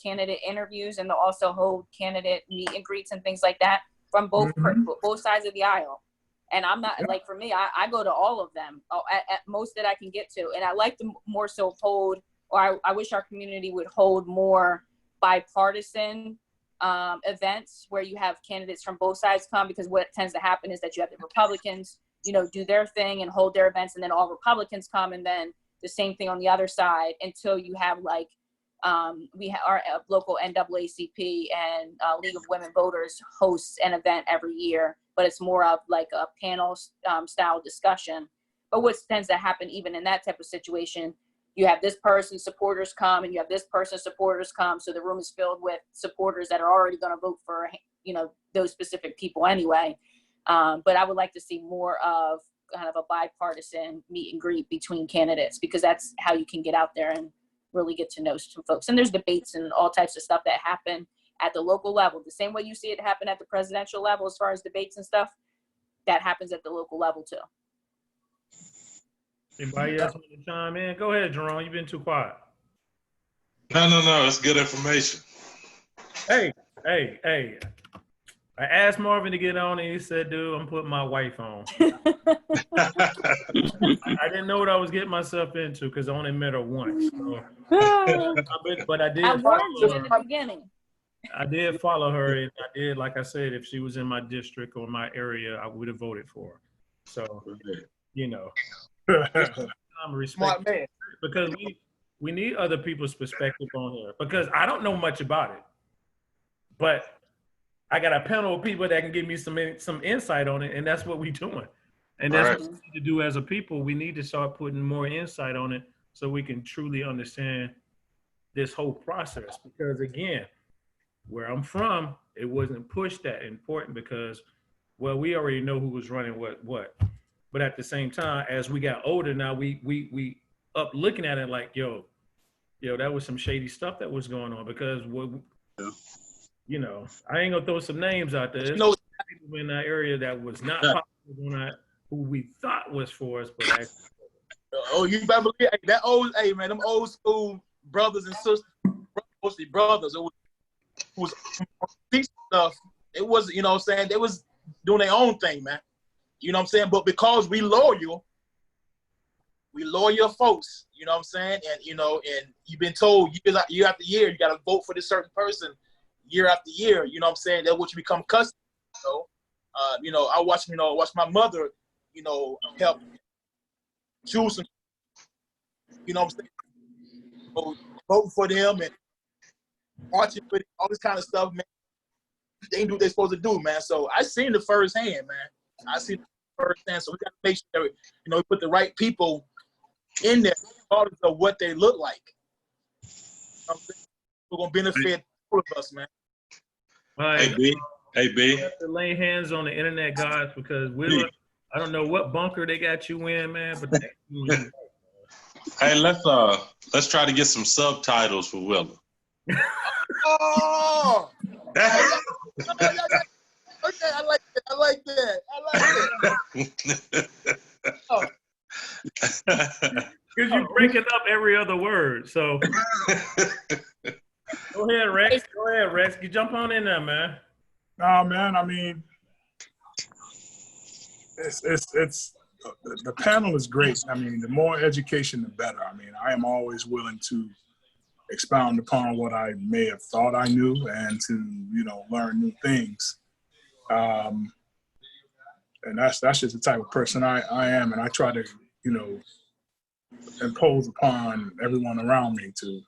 candidate interviews, and they'll also hold candidate meet and greets and things like that from both sides of the aisle. And I'm not, for me, I go to all of them at most that I can get to. And I like to more so hold, or I wish our community would hold more bipartisan events where you have candidates from both sides come, because what tends to happen is that you have the Republicans, do their thing and hold their events, and then all Republicans come, and then the same thing on the other side, until you have we have our local NAACP and League of Women Voters hosts an event every year, but it's more of like a panel style discussion. But what tends to happen even in that type of situation, you have this person's supporters come and you have this person's supporters come. So the room is filled with supporters that are already going to vote for, those specific people anyway. But I would like to see more of kind of a bipartisan meet and greet between candidates, because that's how you can get out there and really get to know some folks. And there's debates and all types of stuff that happen at the local level. The same way you see it happen at the presidential level as far as debates and stuff, that happens at the local level too. Anybody else want to chime in? Go ahead, Jerome. You've been too quiet. No. It's good information. Hey. I asked Marvin to get on, and he said, dude, I'm putting my wife on. I didn't know what I was getting myself into because I only met her once. So. But I did warned you in the beginning. I did follow her, and I did, like I said, if she was in my district or my area, I would have voted for her. So, I'm respect, because we need other people's perspective on here, because I don't know much about it, but I got a panel of people that can give me some insight on it, and that's what we're doing. And that's what we need to do as a people. We need to start putting more insight on it so we can truly understand this whole process. Because again, where I'm from, it wasn't pushed that important because, well, we already know who was running what. But at the same time, as we got older, now we up looking at it like, yo, that was some shady stuff that was going on, because I ain't gonna throw some names out there. There's people in that area that was not popular, who we thought was for us, but actually, you better believe that them old school brothers and sisters, mostly brothers, who was stuff. It was, they was doing their own thing, man. You know what I'm saying? But because we loyal folks, you know what I'm saying? And, and you've been told year after year, you got to vote for this certain person year after year, you know what I'm saying? That's what you become accustomed to. I watch my mother, help choose some, you know what I'm saying? So, voting for them and watching for them, all this kind of stuff, man. They ain't do what they're supposed to do, man. So I seen it firsthand, man. I seen understand? So we got to make sure that we put the right people in there, regardless of what they look like. You know what I'm saying? We're gonna benefit all of us, man. All right. Hey, B. We have to lay hands on the internet guys because I don't know what bunker they got you in, man, but Hey, let's try to get some subtitles for Willa. Oh, okay, I like that. Oh. Because you're breaking up every other word. So go ahead, Rex. You jump on in there, man. No, man. I mean, it's the panel is great. I mean, the more education, the better. I mean, I am always willing to expound upon what I may have thought I knew and to, learn new things. And that's just the type of person I am. And I try to, impose upon everyone around me to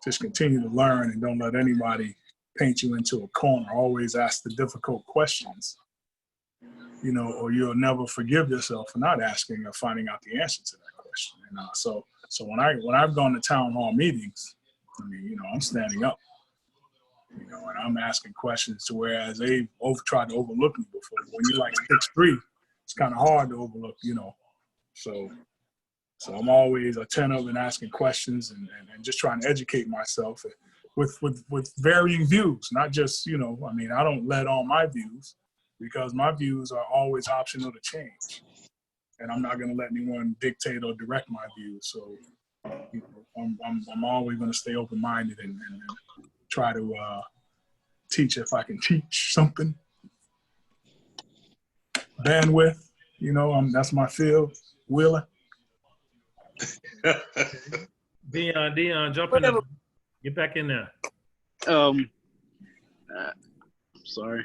just continue to learn and don't let anybody paint you into a corner. Always ask the difficult questions, or you'll never forgive yourself for not asking or finding out the answer to that question. So when I've gone to town hall meetings, I mean, I'm standing up, and I'm asking questions to whereas they've tried to overlook me before. When you're like 6'3", it's kind of hard to overlook, So I'm always attentive and asking questions and just trying to educate myself with varying views, not just, I don't let on my views because my views are always optional to change. And I'm not going to let anyone dictate or direct my views. So, I'm always going to stay open-minded and try to teach if I can teach something. Bandwidth, that's my field. Willa. Dion, jump in there. Get back in there. Sorry.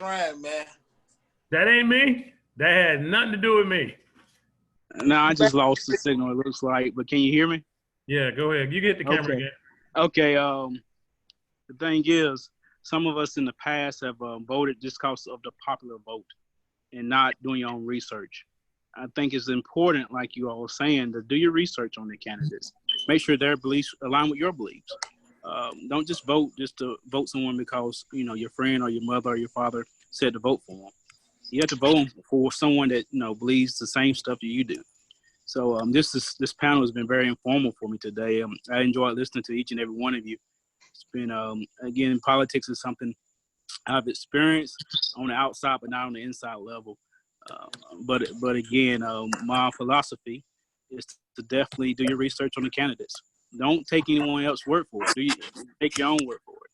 Right, man. That ain't me. That had nothing to do with me. No, I just lost the signal, it looks like. But can you hear me? Yeah, go ahead. You get the camera again. Okay. The thing is, some of us in the past have voted just because of the popular vote and not doing your own research. I think it's important, like you all were saying, to do your research on the candidates. Make sure their beliefs align with your beliefs. Don't just vote just to vote someone because, your friend or your mother or your father said to vote for them. You have to vote for someone that, believes the same stuff that you do. So this panel has been very informal for me today. I enjoyed listening to each and every one of you. It's been, again, politics is something I've experienced on the outside, but not on the inside level. But again, my philosophy is to definitely do your research on the candidates. Don't take anyone else's word for it. Take your own word for it.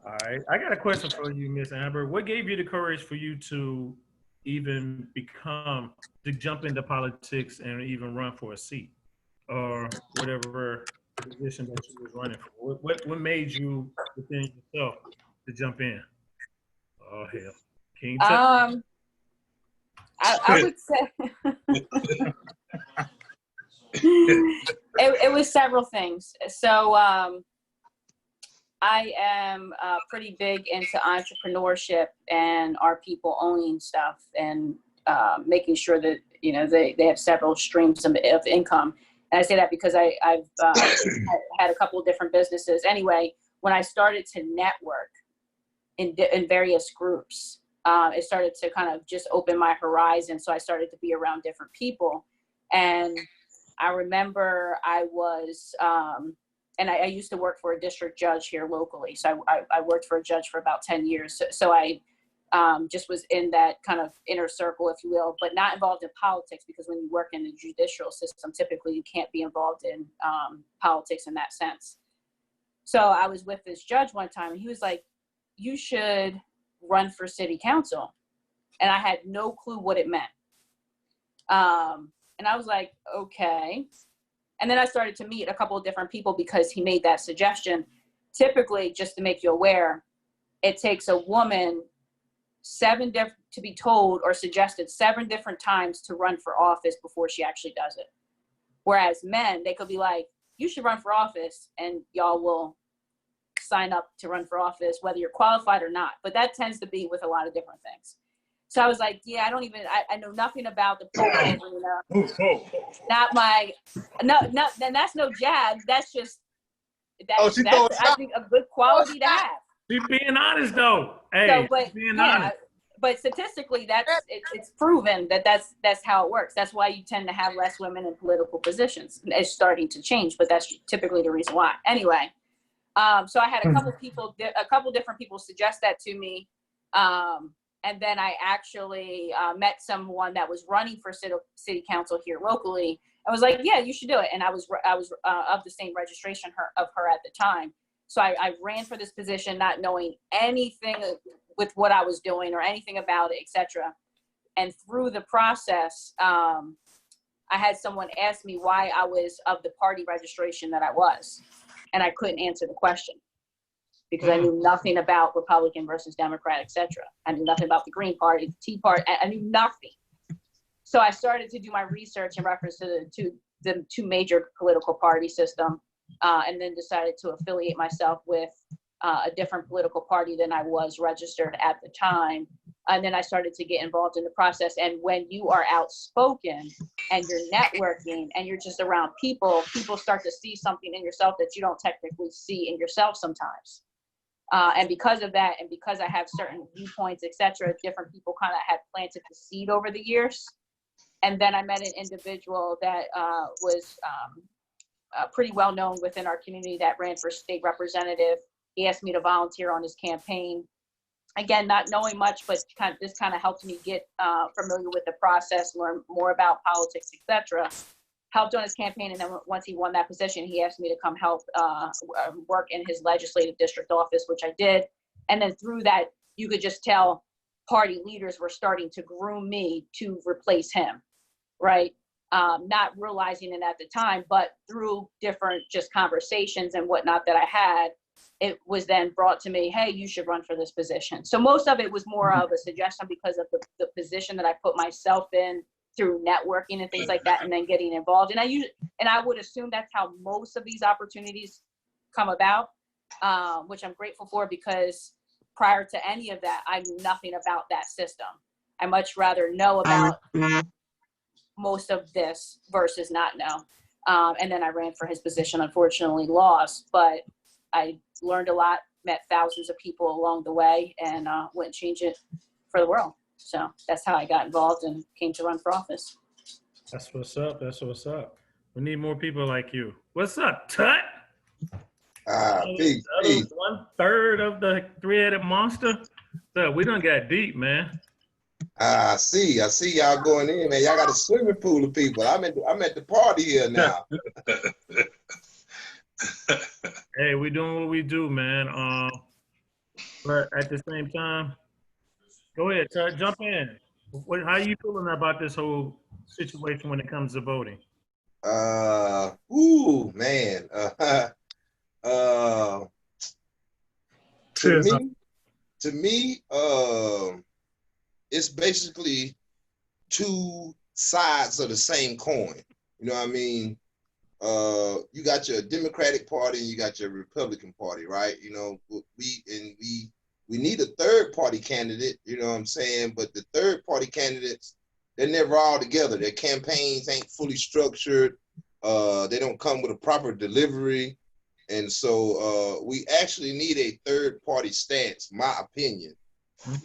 All right. I got a question for you, Miss Amber. What gave you the courage for you to even to jump into politics and even run for a seat or whatever position that you was running for? What made you within yourself to jump in? Oh, hell. Can you tell? I would say it was several things. So I am pretty big into entrepreneurship and our people owning stuff and making sure that they have several streams of income. And I say that because I've had a couple of different businesses. Anyway, when I started to network in various groups, it started to kind of just open my horizon. So I started to be around different people. And I remember I was, and I used to work for a district judge here locally. So I worked for a judge for about 10 years. So I just was in that kind of inner circle, if you will, but not involved in politics, because when you work in the judicial system, typically you can't be involved in politics in that sense. So I was with this judge one time and he was like, you should run for city council. And I had no clue what it meant. And I was like, okay. And then I started to meet a couple of different people because he made that suggestion. Typically, just to make you aware, it takes a woman to be told or suggested 7 different times to run for office before she actually does it. Whereas men, they could be like, you should run for office and y'all will sign up to run for office, whether you're qualified or not. But that tends to be with a lot of different things. So I was like, yeah, I know nothing about the political arena. Not my, no, and that's no jab. That's just, that's I think a good quality to have. She's being honest though. Hey, So, but being yeah, honest. but statistically, it's proven that's how it works. That's why you tend to have less women in political positions. It's starting to change, but that's typically the reason why. Anyway, so I had a couple different people suggest that to me, and then I actually met someone that was running for city council here locally. I was like, yeah, you should do it. And I was of the same registration of her at the time. So I ran for this position, not knowing anything with what I was doing or anything about it, etc. And through the process, I had someone ask me why I was of the party registration that I was, and I couldn't answer the question because I knew nothing about Republican versus Democrat, etc. I knew nothing about the Green Party, the Tea Party. I knew nothing. So I started to do my research in reference to the two major political party system. And then decided to affiliate myself with a different political party than I was registered at the time. And then I started to get involved in the process. And when you are outspoken and you're networking and you're just around people start to see something in yourself that you don't technically see in yourself sometimes. And because of that, and because I have certain viewpoints, etc., different people kind of had planted the seed over the years. And then I met an individual that was pretty well known within our community that ran for state representative. He asked me to volunteer on his campaign. Again, not knowing much, but this kind of helped me get familiar with the process, learn more about politics, etc. Helped on his campaign, and then once he won that position, he asked me to come help work in his legislative district office, which I did. And then through that, you could just tell party leaders were starting to groom me to replace him, right? Not realizing it at the time, but through different just conversations and whatnot that I had, it was then brought to me, hey, you should run for this position. So most of it was more of a suggestion because of the position that I put myself in through networking and things like that, and then getting involved. And I would assume that's how most of these opportunities come about, which I'm grateful for, because prior to any of that, I knew nothing about that system. I much rather know about most of this versus not know. And then I ran for his position, unfortunately lost, but I learned a lot, met thousands of people along the way, and wouldn't change it for the world. So that's how I got involved and came to run for office. That's what's up. That's what's up. We need more people like you. What's up, Tut? Peace. 1/3 of the three-headed monster. So we done got deep, man. I see y'all going in, man. Y'all got a swimming pool of people. I'm at the party here now. Hey, we doing what we do, man. But at the same time, go ahead, Tut, jump in. How you feeling about this whole situation when it comes to voting? Man. To me, it's basically two sides of the same coin. You know what I mean? You got your Democratic Party and you got your Republican Party, right? You know, we need a third party candidate, you know what I'm saying? But the third party candidates, they're never all together. Their campaigns ain't fully structured. They don't come with a proper delivery. And so we actually need a third party stance, my opinion,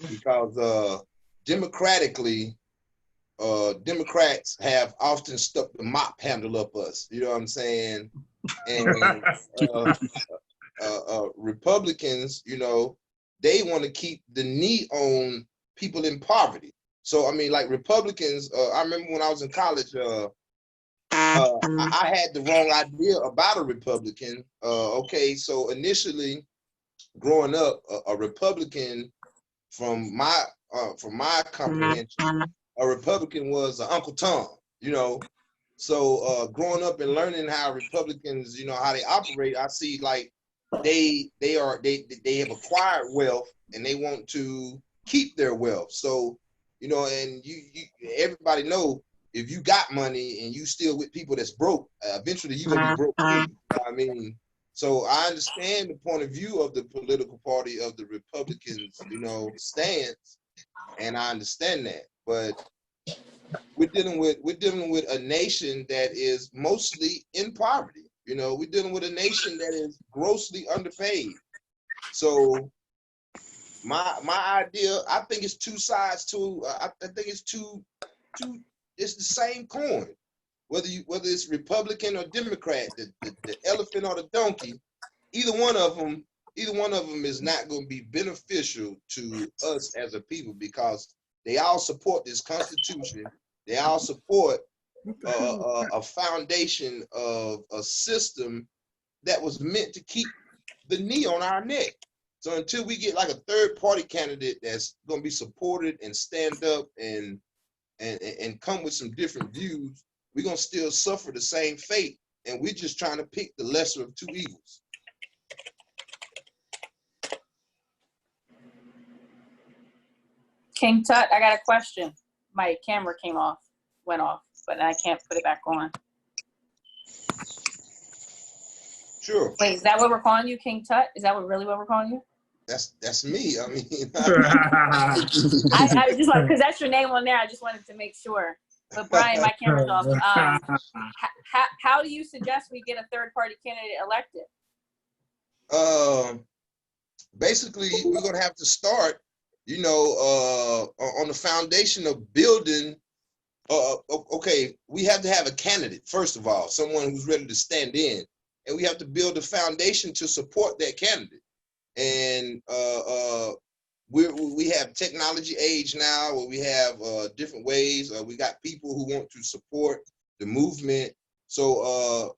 because democratically, Democrats have often stuck the mop handle up us, you know what I'm saying? And Republicans, you know, they want to keep the knee on people in poverty. So, I mean, like Republicans, I remember when I was in college, I had the wrong idea about a Republican. Okay, so initially, growing up, a Republican, from my comprehension, a Republican was Uncle Tom. You know, so growing up and learning how Republicans, you know, how they operate, I see like they have acquired wealth and they want to keep their wealth. So, you know, and you everybody know, if you got money and you still with people that's broke, eventually you're gonna be broke too. You know what I mean? So I understand the point of view of the political party of the Republicans, stance, and I understand that. But we're dealing with a nation that is mostly in poverty. We're dealing with a nation that is grossly underpaid. So my idea, I think it's two sides to. I think it's two. It's the same coin. Whether it's Republican or Democrat, the elephant or the donkey, either one of them is not going to be beneficial to us as a people, because they all support this Constitution. They all support a foundation of a system that was meant to keep the knee on our neck. So until we get like a third party candidate that's going to be supported and stand up and come with some different views, we're going to still suffer the same fate. And we're just trying to pick the lesser of two evils. King Tut, I got a question. My camera went off, but I can't put it back on. Sure. Wait, is that what we're calling you, King Tut? Is that really what we're calling you? That's me. I mean, I just like, because that's your name on there. I just wanted to make sure. But Brian, my camera's off. How do you suggest we get a third party candidate elected? Basically, we're gonna have to start, on the foundation of building. Okay, we have to have a candidate first of all, someone who's ready to stand in, and we have to build a foundation to support that candidate. And we have technology age now, where we have different ways. We got people who want to support the movement. So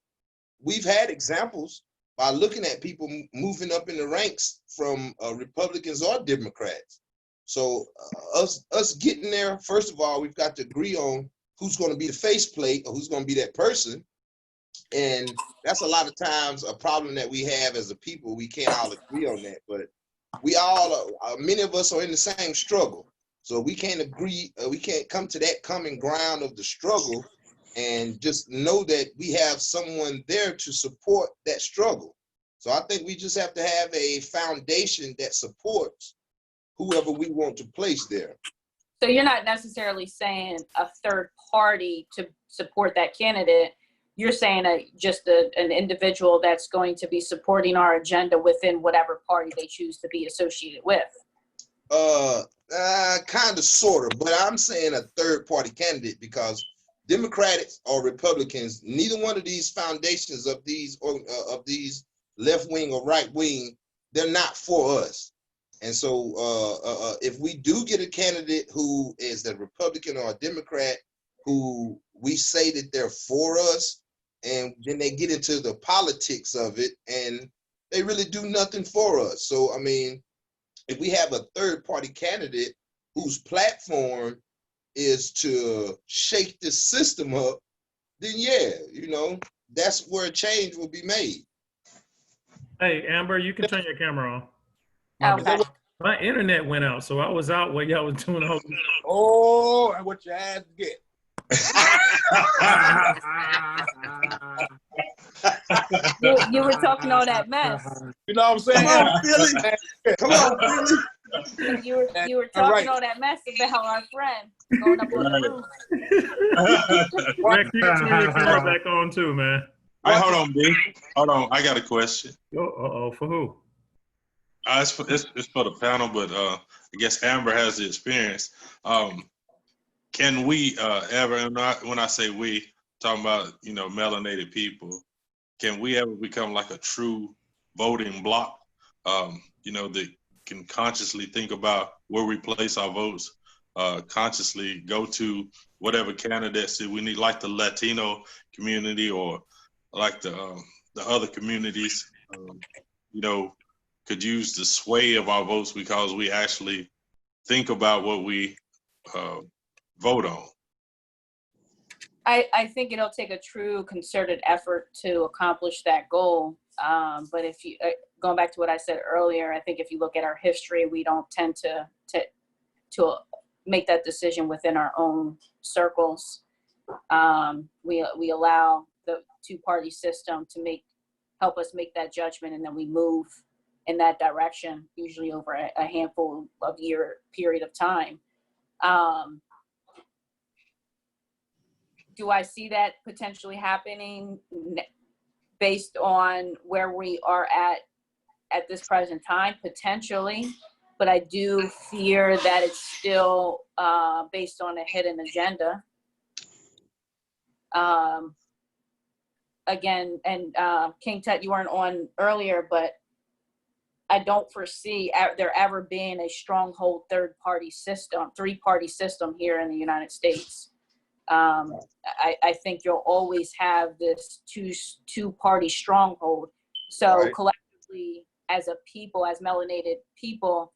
we've had examples by looking at people moving up in the ranks from Republicans or Democrats. So us getting there, first of all, we've got to agree on who's going to be the faceplate or who's going to be that person. And that's a lot of times a problem that we have as a people. We can't all agree on that, but we all, many of us are in the same struggle. So we can't agree, we can't come to that common ground of the struggle and just know that we have someone there to support that struggle. So I think we just have to have a foundation that supports whoever we want to place there. So you're not necessarily saying a third party to support that candidate. You're saying just an individual that's going to be supporting our agenda within whatever party they choose to be associated with. Kind of, sort of, but I'm saying a third party candidate because Democrats or Republicans, neither one of these foundations of these left wing or right wing, they're not for us. And so if we do get a candidate who is a Republican or a Democrat who we say that they're for us, and then they get into the politics of it and they really do nothing for us. So, I mean, if we have a third party candidate whose platform is to shake this system up, then yeah, that's where a change will be made. Hey, Amber, you can turn your camera on. Okay. My internet went out, so I was out while y'all was doing all this. Oh, and what your ass get. You were talking all that mess. You know what I'm saying? Come on, Billy. Come on, Billy. You were talking all that mess about our friend going up on the roof. Rex, you can turn your camera back on too, man. Hey, hold on, B. Hold on. I got a question. For who? It's for the panel, but I guess Amber has the experience. Can we ever, and when I say we, talking about, melanated people, can we ever become like a true voting bloc, that can consciously think about where we place our votes, consciously go to whatever candidates that we need, like the Latino community or like the other communities, could use the sway of our votes because we actually think about what we vote on? I think it'll take a true concerted effort to accomplish that goal. But if you, going back to what I said earlier, I think if you look at our history, we don't tend to make that decision within our own circles. We allow the two-party system to help us make that judgment, and then we move in that direction, usually over a handful of year period of time. Do I see that potentially happening based on where we are at this present time? Potentially, but I do fear that it's still based on a hidden agenda. Again, and King Tut, you weren't on earlier, but I don't foresee there ever being a stronghold three-party system here in the United States. I think you'll always have this two-party stronghold. So collectively, as a people, as melanated people,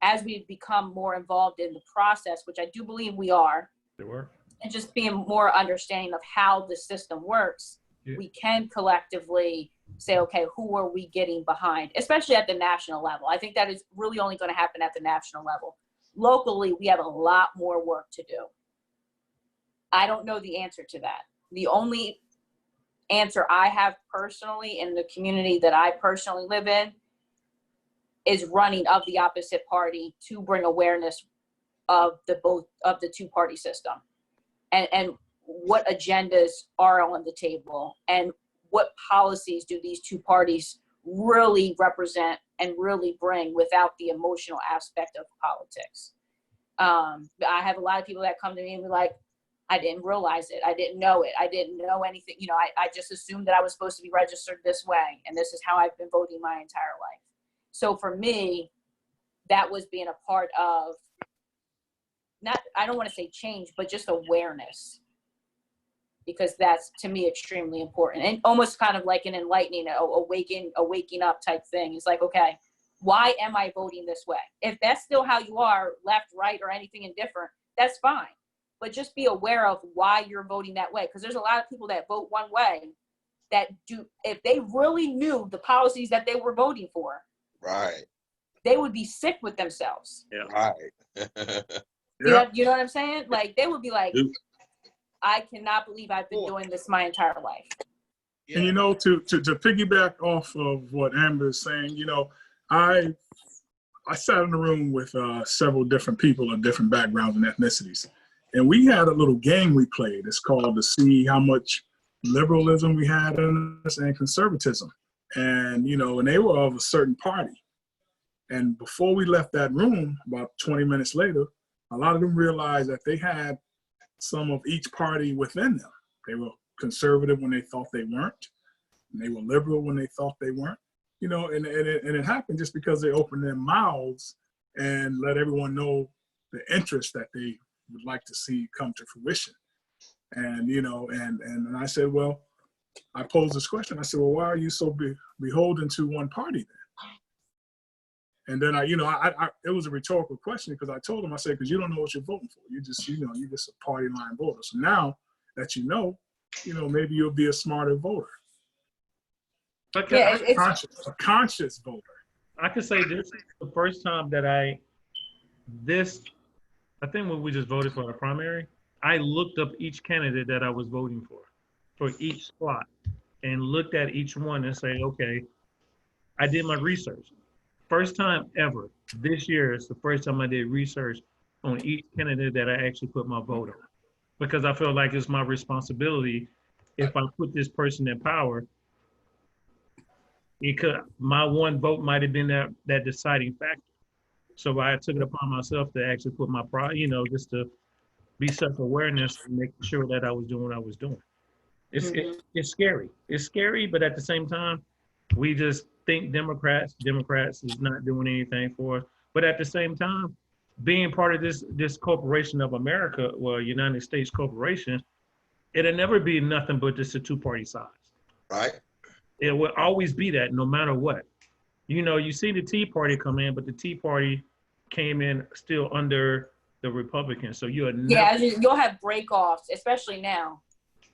as we become more involved in the process, which I do believe we are, and just being more understanding of how the system works, we can collectively say, okay, who are we getting behind, especially at the national level. I think that is really only going to happen at the national level. Locally, we have a lot more work to do. I don't know the answer to that. The only answer I have personally in the community that I personally live in is running of the opposite party to bring awareness of the two-party system, and what agendas are on the table, and what policies do these two parties really represent and really bring without the emotional aspect of politics. I have a lot of people that come to me and be like, I didn't realize it. I didn't know it. I didn't know anything. You know, I just assumed that I was supposed to be registered this way, and this is how I've been voting my entire life. So for me, that was being a part of, not, I don't want to say change, but just awareness, because that's, to me, extremely important, and almost kind of like an enlightening, a waking up type thing. It's like, okay, why am I voting this way? If that's still how you are, left, right, or anything indifferent, that's fine. But just be aware of why you're voting that way. Because there's a lot of people that vote one way that do, if they really knew the policies that they were voting for, they would be sick with themselves. You know what I'm saying? Like, they would be like, I cannot believe I've been doing this my entire life. And, you know, to piggyback off of what Amber is saying, you know, I sat in a room with several different people of different backgrounds and ethnicities. And we had a little game we played. It's called to see how much liberalism we had in us and conservatism. And, you know, and they were of a certain party. And before we left that room, about 20 minutes later, a lot of them realized that they had some of each party within them. They were conservative when they thought they weren't, and they were liberal when they thought they weren't. You know, and it happened just because they opened their mouths and let everyone know the interest that they would like to see come to fruition. And, you know, and I said, well, I posed this question. I said, well, why are you so beholden to one party then? And then it was a rhetorical question, because I told him, I said, because you don't know what you're voting for. You're just a party line voter. So now that you know, maybe you'll be a smarter voter. Yeah, a conscious voter. I could say this is the first time that I think when we just voted for the primary, I looked up each candidate that I was voting for each slot, and looked at each one and say, okay, I did my research. First time ever this year is the first time I did research on each candidate that I actually put my vote on, because I feel like it's my responsibility. If I put this person in power, my one vote might have been that deciding factor. So I took it upon myself to actually put my pride, just to be self-awareness and make sure that I was doing what I was doing. It's scary. It's scary, but at the same time, we just think Democrats is not doing anything for us. But at the same time, being part of this corporation of America, well, United States corporation, it'll never be nothing but just a two-party size. Right. It will always be that, no matter what. You see the Tea Party come in, but the Tea Party came in still under the Republicans. So you'll have break-offs, especially now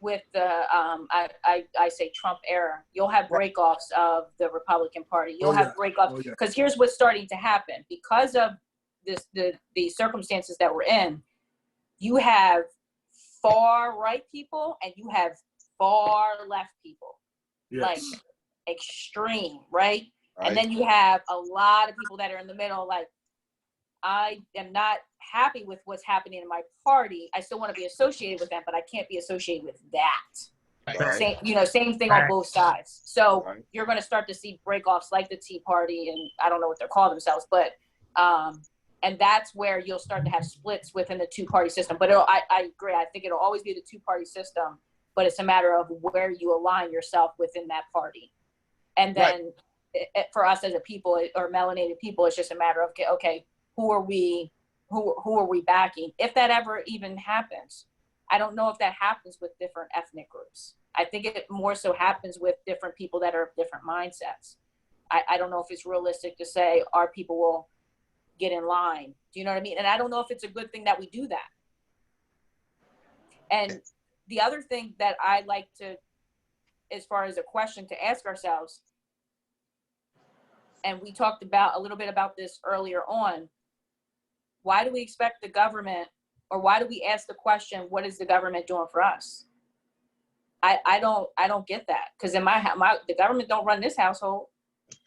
with the I say Trump era. You'll have break-offs of the Republican Party. You'll have break-offs, because here's what's starting to happen because of the circumstances that we're in. You have far right people and you have far left people. Yes. Like extreme, right? Right. And then you have a lot of people that are in the middle, like, I am not happy with what's happening in my party. I still want to be associated with them, but I can't be associated with that. Right. Same thing on both sides. So Right. you're going to start to see breakoffs like the Tea Party, and I don't know what they're calling themselves, but and that's where you'll start to have splits within the two-party system. But I agree. I think it'll always be the two-party system, but it's a matter of where you align yourself within that party. And then for us as a people or melanated people, it's just a matter of, okay, who are we backing? If that ever even happens. I don't know if that happens with different ethnic groups. I think it more so happens with different people that are of different mindsets. I don't know if it's realistic to say our people will get in line. Do you know what I mean? And I don't know if it's a good thing that we do that. And the other thing that I like to, as far as a question to ask ourselves, and we talked about a little bit about this earlier on, why do we expect the government, or why do we ask the question, what is the government doing for us? I don't get that, because in the government don't run this household.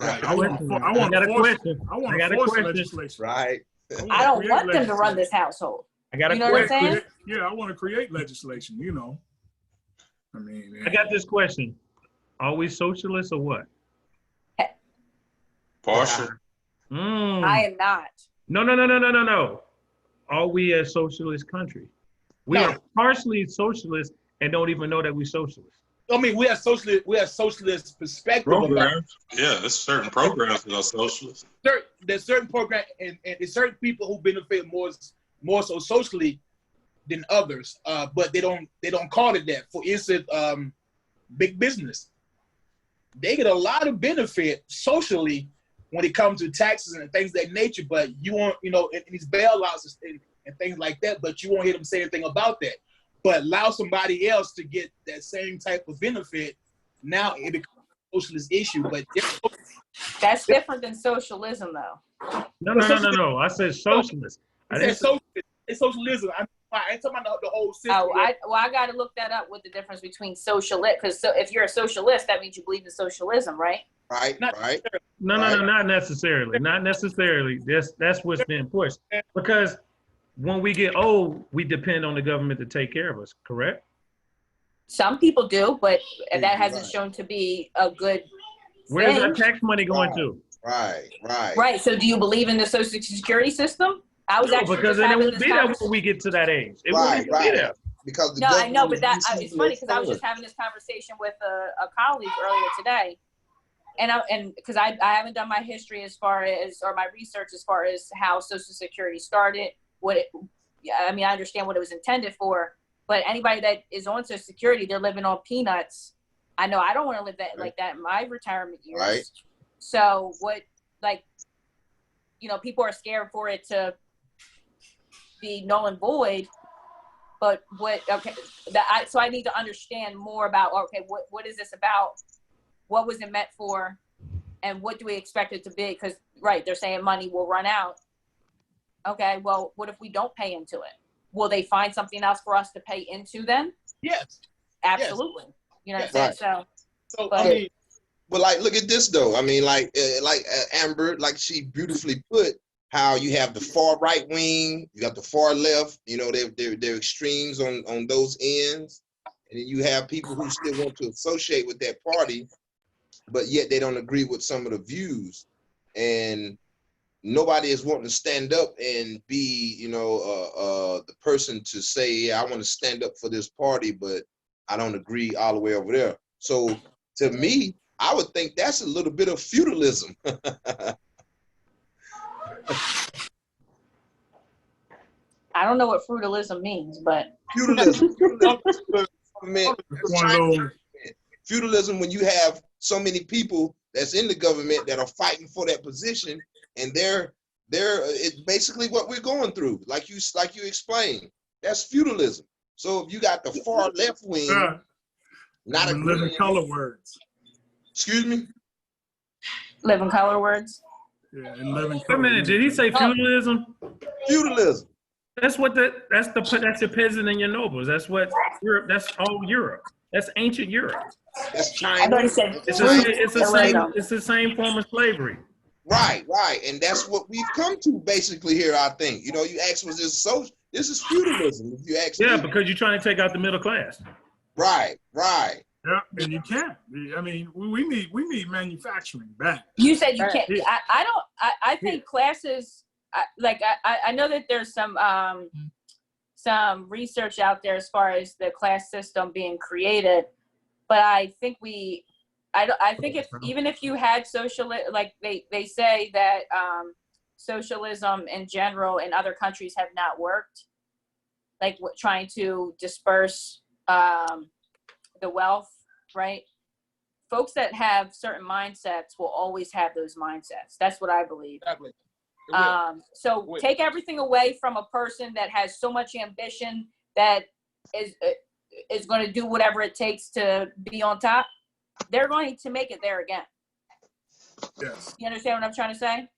Right. I got a question. Legislation. Right. I don't want them to run this household. I got a You know what I'm question. saying? Yeah, I want to create legislation, you know. I mean, I got this question. Are we socialists or what? Partial. I am not. No. Are we a socialist country? We No. are partially socialist and don't even know that we're socialists. I mean, we have socialist perspective about Programs. Yeah, there's certain programs that are socialist. there's certain program and there's certain people who benefit more so socially than others. But they don't call it that. For instance, big business. They get a lot of benefit socially when it comes to taxes and things of that nature, but you won't, in these bailouts and things like that, but you won't hear them say anything about that. But allow somebody else to get that same type of benefit, now it becomes a socialist issue. But That's different than socialism, though. No. I said socialist. it's socialism. I ain't talking about the whole system. I got to look that up. What the difference between socialist? Because if you're a socialist, that means you believe in socialism, right? Right. Right. No, not necessarily. Not necessarily. That's what's being pushed. Because when we get old, we depend on the government to take care of us, correct? Some people do, but that hasn't shown to be a good Where's thing. our tax money going to? Right. So do you believe in the Social Security system? I was actually because just then it having won't this be there conversation. when we get to that age. It Right, won't even be there. Because No, I know, but it's funny because I was just having this conversation with a colleague earlier today, and because I haven't done my history as far as, or my research as far as how Social Security started. I understand what it was intended for, but anybody that is on Social Security, they're living on peanuts. I know I don't want to live like that in my retirement years. Right. So people are scared for it to be null and void. But so I need to understand more about, what is this about? What was it meant for? And what do we expect it to be? Because, they're saying money will run out. Okay, well, what if we don't pay into it? Will they find something else for us to pay into then? Yes. Absolutely. Yes. You know what I'm saying? Right. But look at this though. I mean, like Amber, like she beautifully put, how you have the far right wing, you got the far left. They're extremes on those ends, and then you have people who still want to associate with that party, but yet they don't agree with some of the views, and nobody is wanting to stand up and be, the person to say, yeah, I want to stand up for this party, but I don't agree all the way over there. So to me, I would think that's a little bit of feudalism. I don't know what feudalism means, but feudalism. Feudalism, when you have so many people that's in the government that are fighting for that position, and it's basically what we're going through, like you explained. That's feudalism. So if you got the far left wing, not a living color words. Excuse me. Living color words. Yeah, and living. Wait a minute, did he say feudalism? Feudalism. That's your peasant and your nobles. That's what Europe. That's all Europe. That's ancient Europe. That's I China. thought he said It's fruit it's the same form of slavery. Right, right. And that's what we've come to basically here, I think. You know, you ask, was this social? This is feudalism, if you ask Yeah, me. because you're trying to take out the middle class. Right, right. Yeah, and you can't. I mean, we need manufacturing back. You said you can't. I think classes, I know that there's some research out there as far as the class system being created, but I think I think even if you had like they say that socialism in general in other countries have not worked, like trying to disperse the wealth, right? Folks that have certain mindsets will always have those mindsets. That's what I believe. Exactly. So take everything away from a person that has so much ambition that is going to do whatever it takes to be on top. They're going to make it there again. Yes. You understand what I'm trying to say?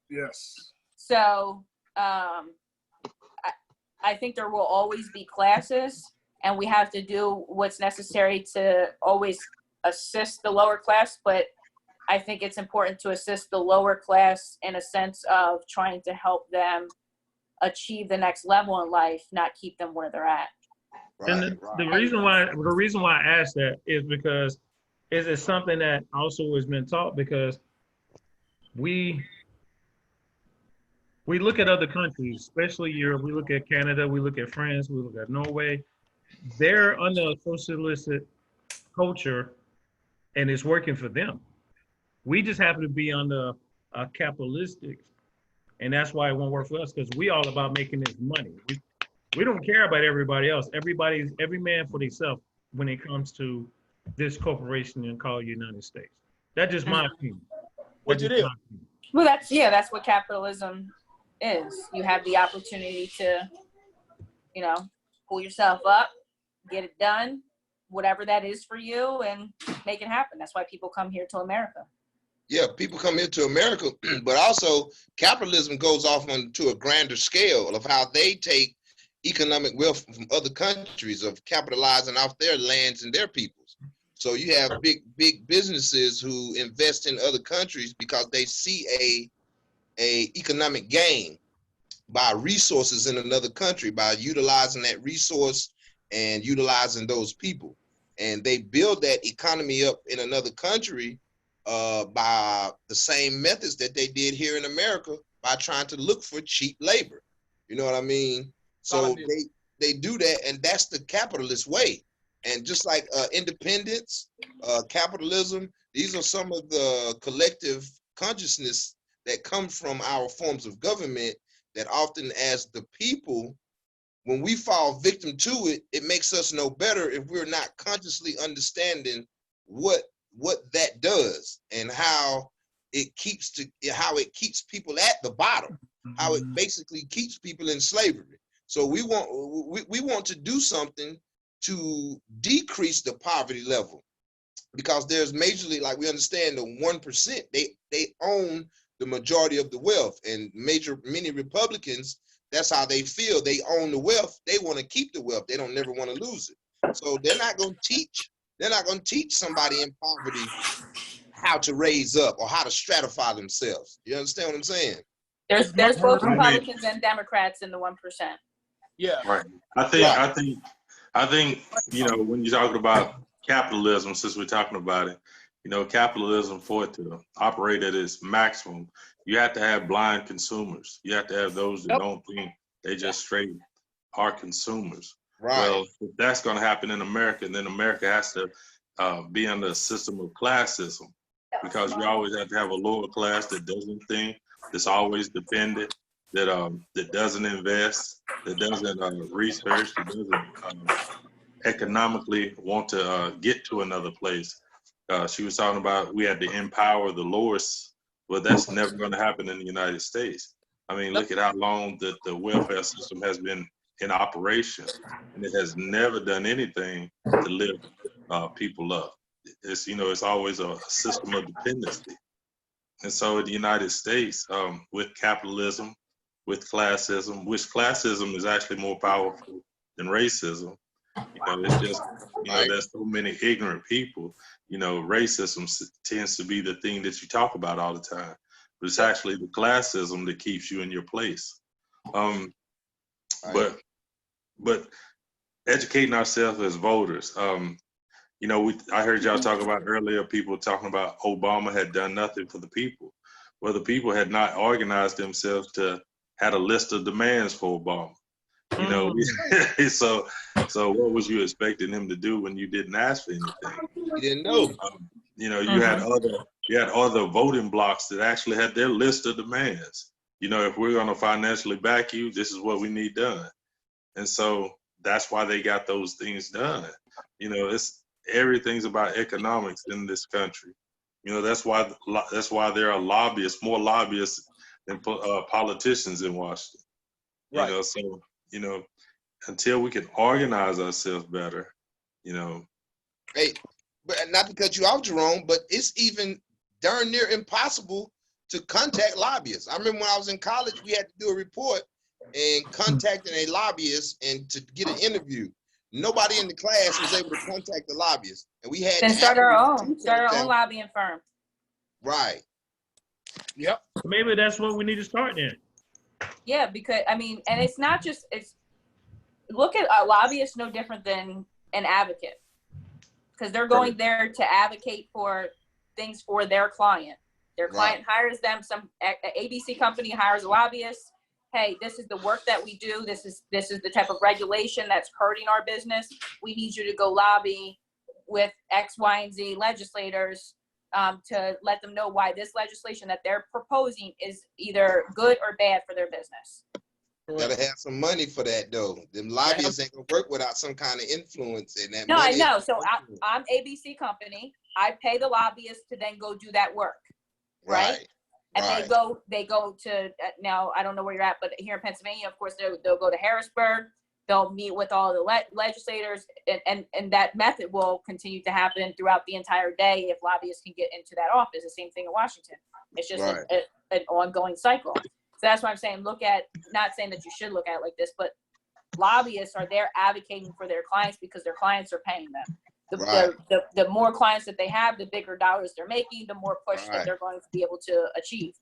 Yes. So I think there will always be classes, and we have to do what's necessary to always assist the lower class. But I think it's important to assist the lower class in a sense of trying to help them achieve the next level in life, not keep them where they're at. Right, And the reason why I asked that is because it's something that also has been taught, because we look at other countries, especially Europe. We look at Canada, we look at France, we look at Norway. They're under a socialistic culture, and it's working for them. We just happen to be under a capitalistic, and that's why it won't work for us, because we all about making this money. We don't care about everybody else. Every man for themselves when it comes to this corporation and called United States. That's just my opinion. What you do? Well, that's what capitalism is. You have the opportunity to, pull yourself up, get it done, whatever that is for you, and make it happen. That's why people come here to America. Yeah, people come into America, but also capitalism goes off onto a grander scale of how they take economic wealth from other countries, of capitalizing off their lands and their peoples. So you have big businesses who invest in other countries because they see a economic gain by resources in another country, by utilizing that resource and utilizing those people. And they build that economy up in another country by the same methods that they did here in America, by trying to look for cheap labor. You know what I mean? So they do that, and that's the capitalist way. And just like independence, capitalism, these are some of the collective consciousness that come from our forms of government that often, as the people, when we fall victim to it, it makes us no better if we're not consciously understanding what that does and how it keeps people at the bottom, how it basically keeps people in slavery. So we want to do something to decrease the poverty level, because there's majorly, like we understand, the 1%, they own the majority of the wealth, and many Republicans, that's how they feel. They own the wealth. They want to keep the wealth. They don't never want to lose it. So they're not going to teach somebody in poverty how to raise up or how to stratify themselves. You understand what I'm saying? There's both Republicans and Democrats in the 1%. Yeah. Right. I think, when you're talking about capitalism, since we're talking about it, capitalism, for it to operate at its maximum, you have to have blind consumers. You have to have those that don't think, they just straight are consumers. Right. Well, if that's going to happen in America, then America has to be under a system of classism, because you always have to have a lower class that doesn't think, that's always dependent, that doesn't invest, that doesn't research, that doesn't economically want to get to another place. She was talking about we had to empower the lowest, but that's never going to happen in the United States. I mean, look at how long that the welfare system has been in operation, and it has never done anything to lift people up. It's always a system of dependency. And so in the United States, with capitalism, with classism, which classism is actually more powerful than racism, It's just, there's so many ignorant people. Racism tends to be the thing that you talk about all the time, but it's actually the classism that keeps you in your place. But educating ourselves as voters. I heard y'all talk about earlier, people talking about Obama had done nothing for the people. Well, the people had not organized themselves to had a list of demands for Obama. So what was you expecting him to do when you didn't ask for anything? You didn't know. You had other voting blocks that actually had their list of demands. If we're going to financially back you, this is what we need done. And so that's why they got those things done. Everything's about economics in this country. That's why there are lobbyists, more lobbyists than politicians in Washington. Right. So until we can organize ourselves better, Hey, but not to cut you off, Jerome, but it's even darn near impossible to contact lobbyists. I remember when I was in college, we had to do a report and contacting a lobbyist and to get an interview. Nobody in the class was able to contact the lobbyist, and we had Then to start our own lobbying firm. Right. Yep. Maybe that's what we need to start then. Yeah, because and it's not just look at a lobbyist no different than an advocate, because they're going there to advocate for things for their client. Their client hires them. Some ABC company hires a lobbyist. Hey, this is the work that we do. This is the type of regulation that's hurting our business. We need you to go lobby with X, Y, and Z legislators to let them know why this legislation that they're proposing is either good or bad for their business. Gotta have some money for that though. Them lobbyists ain't gonna work without some kind of influence in that. No, I know. So I'm ABC company. I pay the lobbyists to then go do that work, right? And they go to now I don't know where you're at, but here in Pennsylvania, of course, they'll go to Harrisburg. They'll meet with all the legislators, and that method will continue to happen throughout the entire day if lobbyists can get into that office. The same thing in Washington. It's just an ongoing cycle. So that's why I'm saying not saying that you should look at it like this, but lobbyists are there advocating for their clients because their clients are paying them. The more clients that they have, the bigger dollars they're making, the more push that they're going to be able to achieve.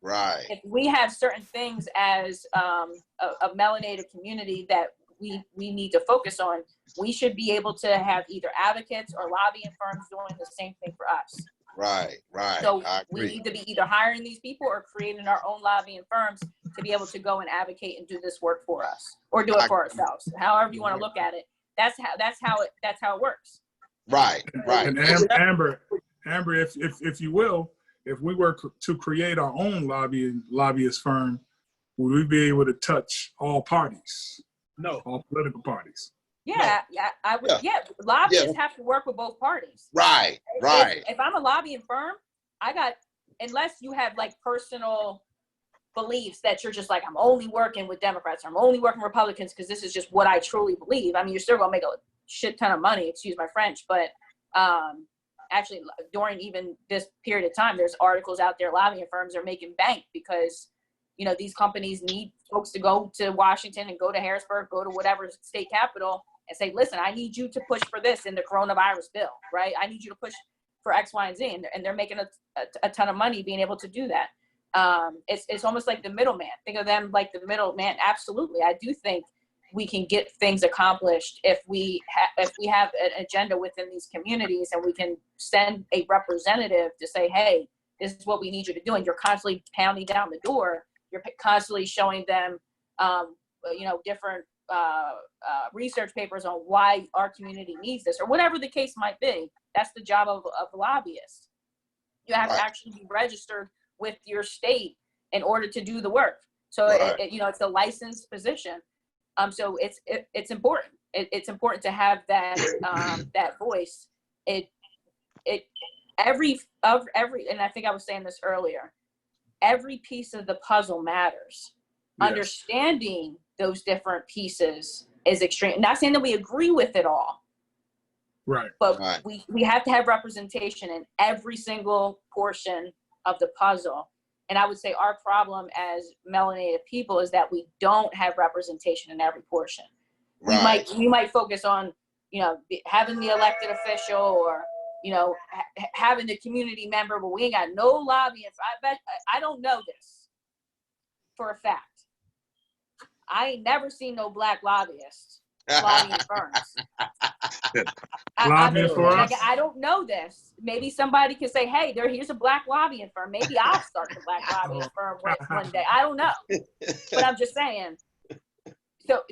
Right. If we have certain things as a melanated community that we need to focus on, we should be able to have either advocates or lobbying firms doing the same thing for us. Right. So we need to be either hiring these people or creating our own lobbying firms to be able to go and advocate and do this work for us, or do it for ourselves. However you want to look at it, that's how it works. Right. And Amber, if you will, if we were to create our own lobbyist firm, would we be able to touch all parties? No. All political parties. Yeah, I would. Yeah, lobbyists have to work with both parties. Right. If I'm a lobbying firm, unless you have like personal beliefs that you're just like, I'm only working with Democrats, or I'm only working with Republicans because this is just what I truly believe. I mean, you're still gonna make a shit ton of money, excuse my French, but actually during even this period of time, there's articles out there, lobbying firms are making bank because these companies need folks to go to Washington and go to Harrisburg, go to whatever state capital and say, listen, I need you to push for this in the coronavirus bill, right? I need you to push for X, Y, and Z. And they're making a ton of money being able to do that. It's almost like the middleman. Think of them like the middleman. Absolutely. I do think we can get things accomplished if we have an agenda within these communities, and we can send a representative to say, hey, this is what we need you to do. And you're constantly pounding down the door. You're constantly showing them, different research papers on why our community needs this, or whatever the case might be. That's the job of a lobbyist. You have to actually be registered with your state in order to do the work. So it's a licensed position. So it's important. It's important to have that that voice. Every and I think I was saying this earlier. Every piece of the puzzle matters. Yes. Understanding those different pieces is extreme. Not saying that we agree with it all. Right. But we have to have representation in every single portion of the puzzle. And I would say our problem as melanated people is that we don't have representation in every portion. Right. We might focus on you know, having the elected official or, you know, having the community member, but we ain't got no lobbying. I don't know this for a fact. I ain't never seen no black lobbyists lobbying firms. Lobbying for us? I don't know this. Maybe somebody can say, hey, here's a black lobbying firm. Maybe I'll start a black lobbying firm one day. I don't know. But I'm just saying.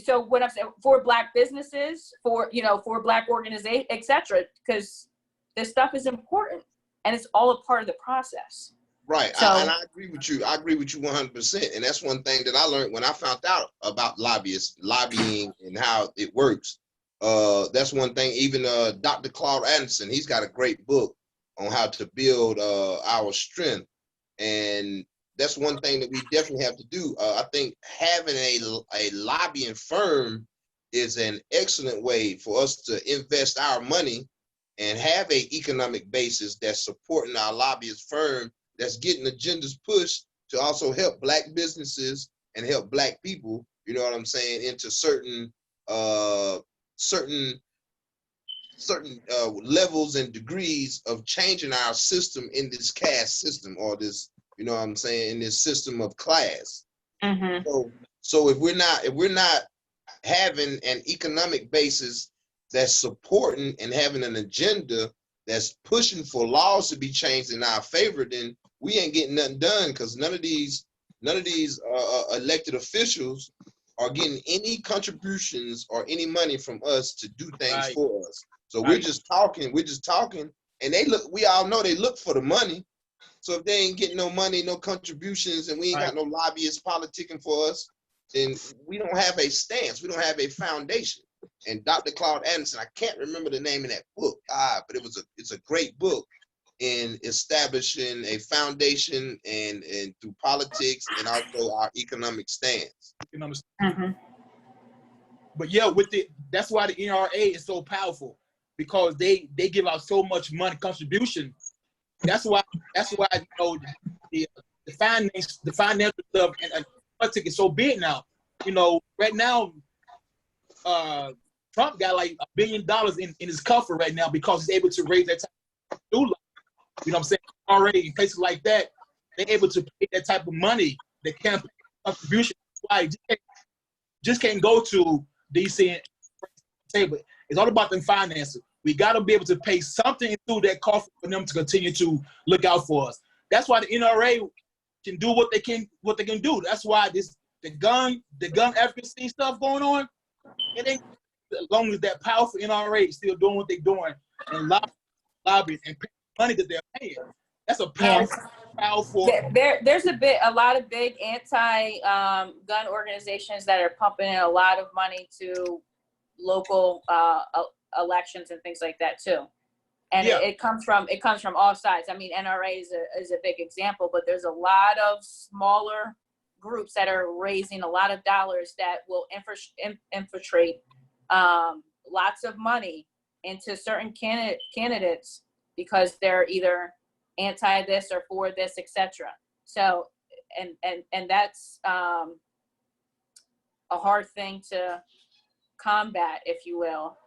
So what I'm saying, for black businesses, for black organizations, etc., because this stuff is important and it's all a part of the process. Right. So, and I agree with you. I agree with you 100%. And that's one thing that I learned when I found out about lobbying and how it works. That's one thing. Even Dr. Claude Anderson, he's got a great book on how to build our strength. And that's one thing that we definitely have to do. I think having a lobbying firm is an excellent way for us to invest our money and have an economic basis that's supporting our lobbyist firm, that's getting agendas pushed to also help black businesses and help black people, you know what I'm saying, into certain levels and degrees of changing our system in this caste system, or this, you know what I'm saying, in this system of class. So if we're not having an economic basis that's supporting and having an agenda that's pushing for laws to be changed in our favor, then we ain't getting nothing done, because none of these elected officials are getting any contributions or any money from us to do things for us. So we're just talking, and we all know they look for the money. So if they ain't getting no money, no contributions, and we ain't got no lobbyists politicking for us, then we don't have a stance. We don't have a foundation. And Dr. Claude Anderson, I can't remember the name of that book, but it's a great book in establishing a foundation and through politics and also our economic stance. But yeah, that's why the NRA is so powerful, because they give out so much money contribution. That's why you know the financial stuff and politics is so big now. You know, right now, Trump got like $1 billion in his coffers right now because he's able to raise that type of new law. You know what I'm saying? Already in places like that, they're able to pay that type of money, the campaign contribution. Why just can't go to DC and table. It's all about them finances. We got to be able to pay something through that coffers for them to continue to look out for us. That's why the NRA can do what they can do. That's why the gun advocacy stuff going on, it ain't, as long as that powerful NRA is still doing what they're doing and lobbying and paying money that they're paying. That's a powerful. There's a lot of big anti-gun organizations that are pumping in a lot of money to local elections and things like that too. And it comes from all sides. I mean, NRA is a big example, but there's a lot of smaller groups that are raising a lot of dollars that will infiltrate lots of money into certain candidates because they're either anti this or for this, etc. So, and that's a hard thing to combat, if you will.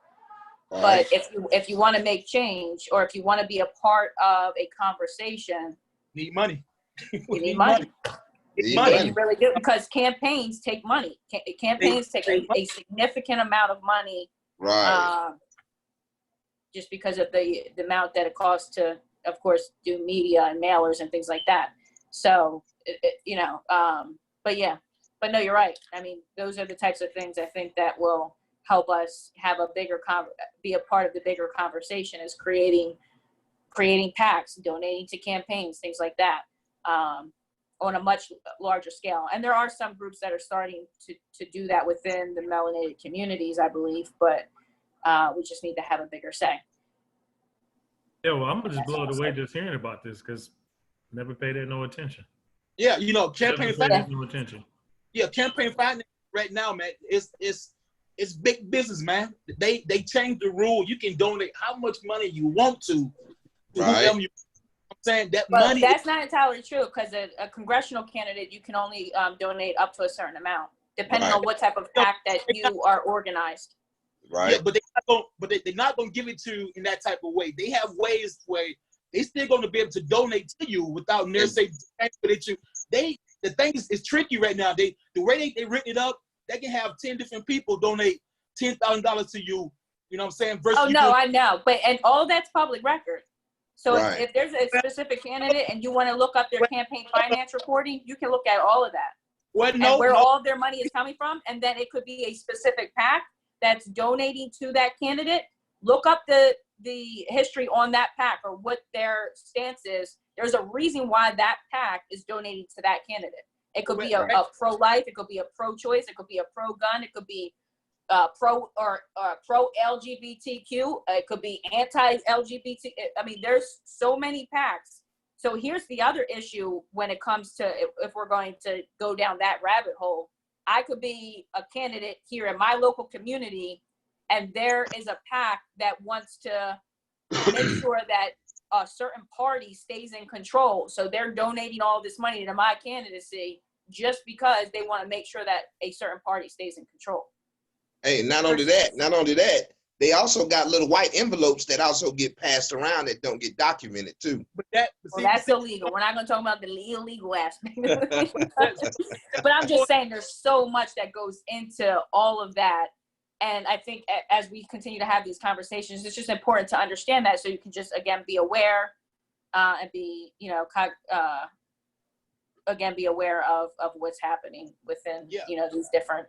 But if you want to make change, or if you want to be a part of a conversation, need money. You need money. You really do, because campaigns take money. Campaigns take a significant amount of money, just because of the amount that it costs to, of course, do media and mailers and things like that. So, but no, you're right. I mean, those are the types of things I think that will help us have be a part of the bigger conversation, is creating PACs, donating to campaigns, things like that, on a much larger scale. And there are some groups that are starting to do that within the melanated communities, I believe, but we just need to have a bigger say. Yeah, well, I'm just blown away just hearing about this, because never paid it no attention. Yeah, you know, campaign finance. No attention. Yeah, campaign finance right now, man, it's big business, man. They changed the rule. You can donate how much money you want to whoever you. I'm saying that money. That's not entirely true, because a congressional candidate, you can only donate up to a certain amount, depending on what type of PAC that you are organized. Right. Yeah, but they're not gonna give it to you in that type of way. They have ways where they still gonna be able to donate to you without necessarily transferring it to. The thing is tricky right now. The way they written it up, they can have 10 different people donate $10,000 to you. You know what I'm saying? Versus Oh no, I know, but and all that's public record. So Right. if there's a specific candidate and you want to look up their campaign finance reporting, you can look at all of that. Well, And where all of their money is coming from, and then it could be a specific PAC that's donating to that candidate. Look up the history on that PAC or what their stance is. There's a reason why that PAC is donating to that candidate. It could be a pro-life, it could be a pro-choice, it could be a pro-gun, it could be pro LGBTQ, it could be anti-LGBT. I mean, there's so many PACs. So here's the other issue when it comes to if we're going to go down that rabbit hole. I could be a candidate here in my local community, and there is a PAC that wants to make sure that a certain party stays in control. So they're donating all this money to my candidacy just because they want to make sure that a certain party stays in control. Hey, not only that, they also got little white envelopes that also get passed around that don't get documented too. But that's illegal. We're not going to talk about the illegal aspect. But I'm just saying there's so much that goes into all of that. And I think as we continue to have these conversations, it's just important to understand that so you can just, again, be aware and be, again, be aware of what's happening within, these different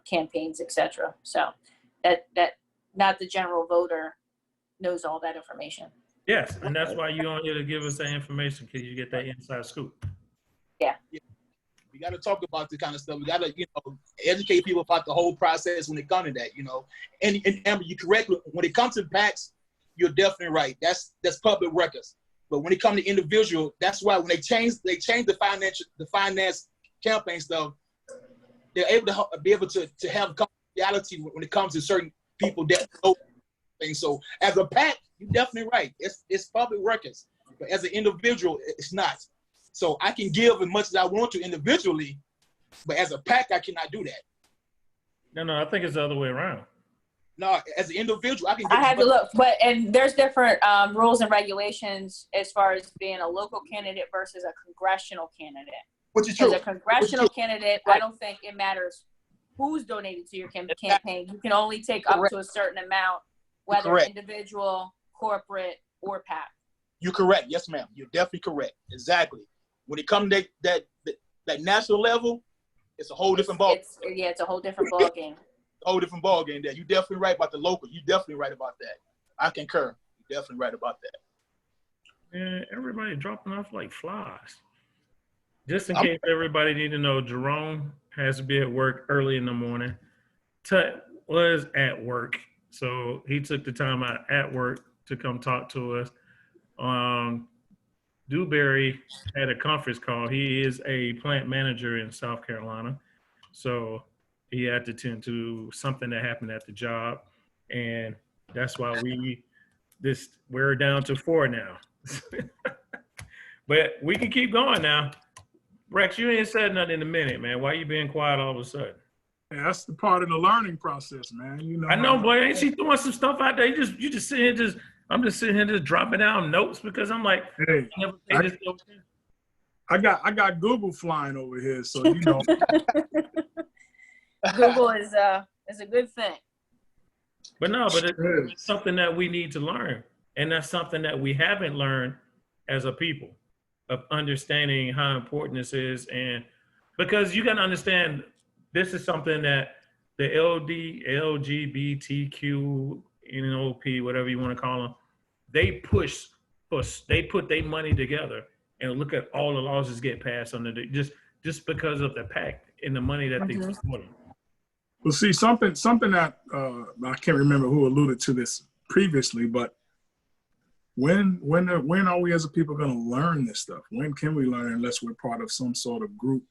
campaigns, etc. So that not the general voter knows all that information. Yes, and that's why you're on here to give us that information, because you get that inside scoop. Yeah. We got to talk about this kind of stuff. We got to, educate people about the whole process when it comes to that, And Amber, you're correct. When it comes to PACs, you're definitely right. That's public records. But when it comes to individual, that's why when they change the finance campaign stuff, they're able to be able to have confidentiality when it comes to certain people that know things. So as a PAC, you're definitely right. It's public records. But as an individual, it's not. So I can give as much as I want to individually, but as a PAC, I cannot do that. No, I think it's the other way around. No, as an individual, I can. I have to look, and there's different rules and regulations as far as being a local candidate versus a congressional candidate. Which is true. As a congressional candidate, I don't think it matters who's donating to your campaign. You can only take up to a certain amount, whether individual, corporate, or PAC. You're correct. Yes, ma'am. You're definitely correct. Exactly. When it comes to that national level, it's a whole different ball. It's a whole different ball game. Whole different ball game there. You're definitely right about the local. You're definitely right about that. I concur. You're definitely right about that. Yeah, everybody dropping off like flies. Just in case everybody need to know, Jerome has to be at work early in the morning. Tut was at work, so he took the time out at work to come talk to us. Dewberry had a conference call. He is a plant manager in South Carolina, so he had to tend to something that happened at the job, and that's why we're down to 4 now. But we can keep going now. Rex, you ain't said nothing in a minute, man. Why you being quiet all of a sudden? Yeah, that's the part of the learning process, man. I know, boy. Ain't she throwing some stuff out there? You just sitting here I'm just sitting here just dropping down notes because I'm like, hey, I got Google flying over here, so Google is a good thing. But it's something that we need to learn, and that's something that we haven't learned as a people, of understanding how important this is. And because you got to understand, this is something that the LGBTQ, NOP, whatever you want to call them, they put their money together and look at all the laws that get passed under just because of the PAC and the money that they supported. Well, see, something that I can't remember who alluded to this previously, but when are we as a people going to learn this stuff? When can we learn unless we're part of some sort of group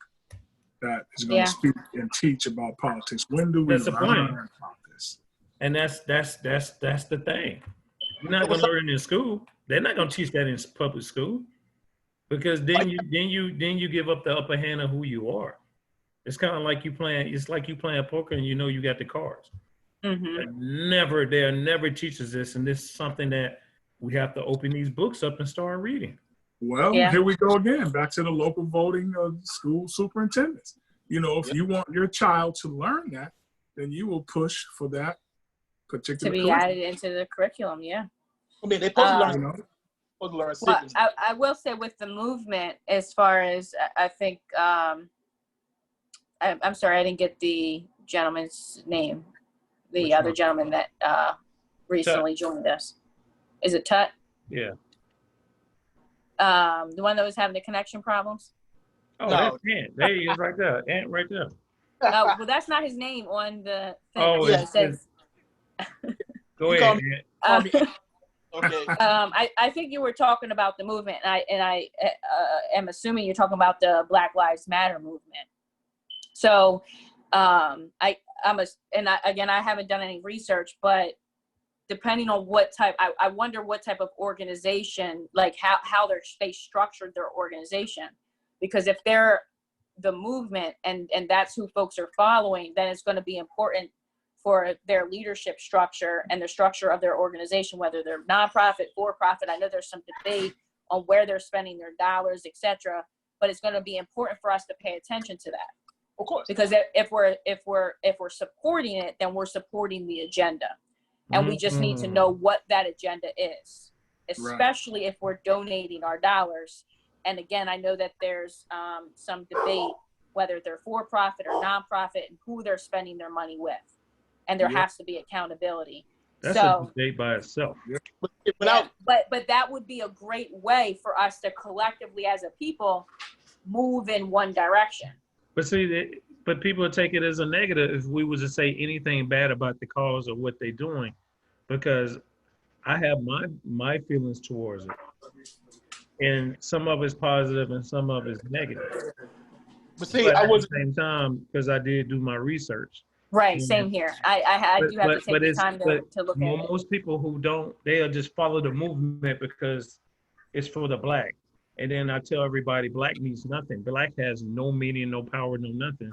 that is going to speak and teach about politics? When do we learn about this? And that's the thing. You're not going to learn in school. They're not going to teach that in public school, because then you give up the upper hand of who you are. It's kind of like you playing poker and you know you got the cards. They'll never teach us this, and this is something that we have to open these books up and start reading. Well, here we go again, back to the local voting of school superintendents. You know, if you want your child to learn that, then you will push for that particular to be added into the curriculum. Yeah. I mean, they're supposed to learn. Supposed to learn well, I will say with the movement, as far as I think, I'm sorry, I didn't get the gentleman's name. The other gentleman that recently joined us. Is it Tut? Yeah. The one that was having the connection problems? Oh, no. That's Ant. There he is right there. Ant right there. Well, that's not his name on the thing. Oh, it says. Go ahead, Ant. Okay. I think you were talking about the movement, and I am assuming you're talking about the Black Lives Matter movement. So, I haven't done any research, but depending on what type, I wonder what type of organization, like how they structured their organization, because if they're the movement and that's who folks are following, then it's going to be important for their leadership structure and the structure of their organization, whether they're nonprofit, for-profit. I know there's some debate on where they're spending their dollars, etc. But it's going to be important for us to pay attention to that. Of course. Because if we're supporting it, then we're supporting the agenda, and we just need to know what that agenda is, especially if we're donating our dollars. And again, I know that there's some debate whether they're for-profit or nonprofit and who they're spending their money with. And there has to be accountability. That's a debate by itself. But that would be a great way for us to collectively, as a people, move in one direction. But see, but people take it as a negative if we was to say anything bad about the cause or what they're doing, because I have my feelings towards it, and some of it's positive and some of it's negative. But see, I was at the same time, because I did do my research. Right, same here. I do have to take the time to look at it. Most people who don't, they'll just follow the movement because it's for the black. And then I tell everybody black means nothing. Black has no meaning, no power, no nothing.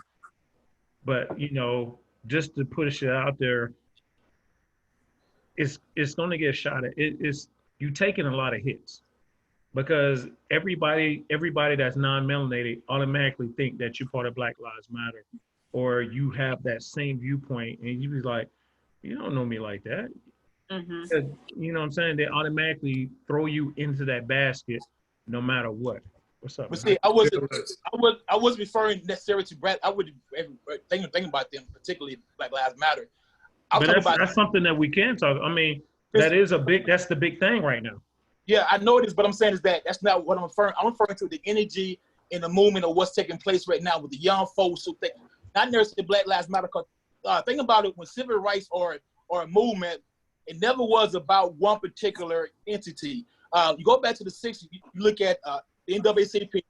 But, you know, just to push it out there, it's going to get shot at. You're taking a lot of hits because everybody that's non-melanated automatically think that you're part of Black Lives Matter, or you have that same viewpoint, and you be like, you don't know me like that. You know what I'm saying? They automatically throw you into that basket no matter what. What's up? But see, I was referring necessarily to Brad. I would think about them, particularly Black Lives Matter. But that's something that we can talk. I mean, that's the big thing right now. Yeah, I know it is, but I'm saying is that's not what I'm referring. I'm referring to the energy and the movement of what's taking place right now with the young folks who think, not necessarily Black Lives Matter. Because think about it, when civil rights or a movement, it never was about one particular entity. You go back to the 60s, you look at the NAACP,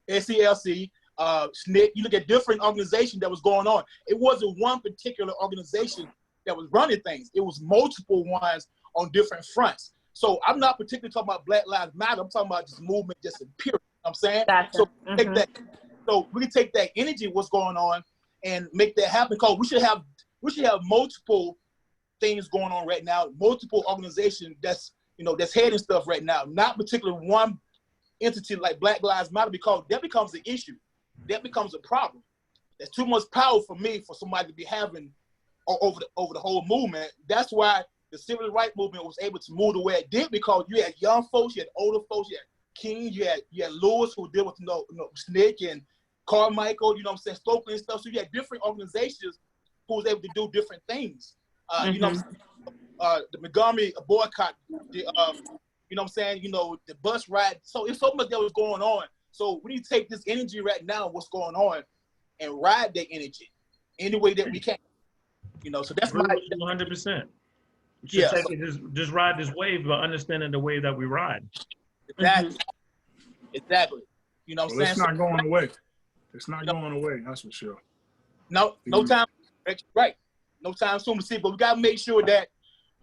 SCLC, SNCC, you look at different organizations that was going on. It wasn't one particular organization that was running things. It was multiple ones on different fronts. So I'm not particularly talking about Black Lives Matter. I'm talking about just movement, just in period. You know what I'm saying? Gotcha. So take that. So we can take that energy, what's going on, and make that happen. Because we should have multiple things going on right now, multiple organizations that's heading stuff right now, not particularly one entity like Black Lives Matter, because that becomes an issue. That becomes a problem. There's too much power for somebody to be having over the whole movement. That's why the civil rights movement was able to move the way it did, because you had young folks, you had older folks, you had King, you had Lewis who deal with SNCC and Carmichael, you know what I'm saying, Stokely and stuff. So you had different organizations who was able to do different things. You know, the Montgomery boycott, you know what I'm saying, the bus ride. So it's so much that was going on. So we need to take this energy right now, what's going on, and ride that energy any way that we can. So that's my 100%. Just ride this wave, but understanding the wave that we ride. Exactly. You know what I'm saying? It's not going away. It's not going away, that's for sure. No time. Right. No time soon to see, but we got to make sure that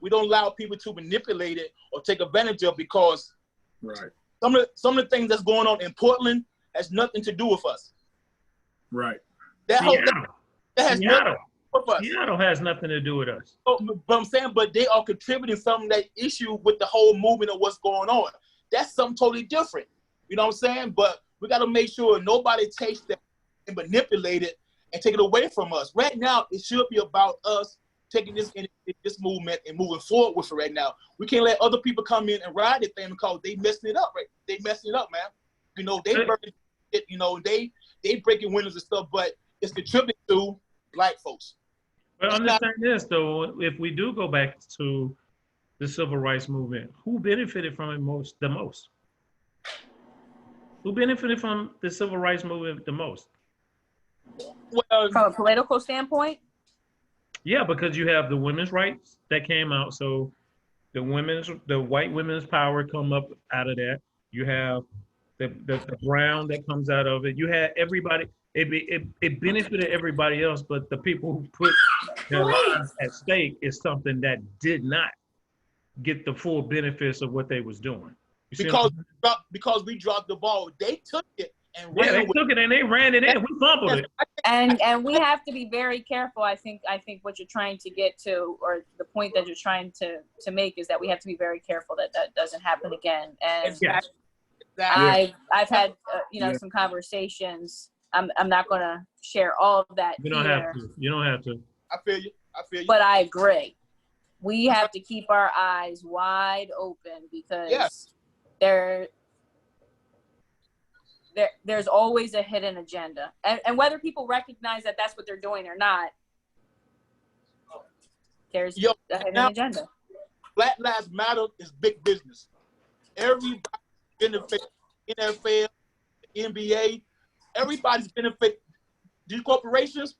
we don't allow people to manipulate it or take advantage of, because some of the things that's going on in Portland has nothing to do with us. Right. That has nothing. with us. Seattle has nothing to do with us. But I'm saying, but they are contributing some of that issue with the whole movement of what's going on. That's something totally different. You know what I'm saying? But we got to make sure nobody takes that and manipulate it and take it away from us. Right now, it should be about us taking this movement and moving forward with it right now. We can't let other people come in and ride the thing because they messing it up, right? They messing it up, man. You know, they burning it, you know, they breaking windows and stuff, but it's contributing to black folks. But understand this, though, if we do go back to the civil rights movement, who benefited from it the most? Who benefited from the civil rights movement the most? Well, From a political standpoint? Yeah, because you have the women's rights that came out. So the white women's power come up out of that. You have the brown that comes out of it. You had everybody. It benefited everybody else, but the people who put their lives at stake is something that did not get the full benefits of what they was doing. Because we dropped the ball, they took it and ran they took it and they ran it in. We fumbled it. And we have to be very careful. I think what you're trying to get to, or the point that you're trying to make, is that we have to be very careful that doesn't happen again. And Yes. I've had some conversations. I'm not going to share all of that. You don't have to. You don't have to. I feel you. But I agree. We have to keep our eyes wide open because there's always a hidden agenda. And whether people recognize that that's what they're doing or not, there's a hidden agenda. Black Lives Matter is big business. Everybody benefits, NFL, NBA, everybody's benefit. These corporations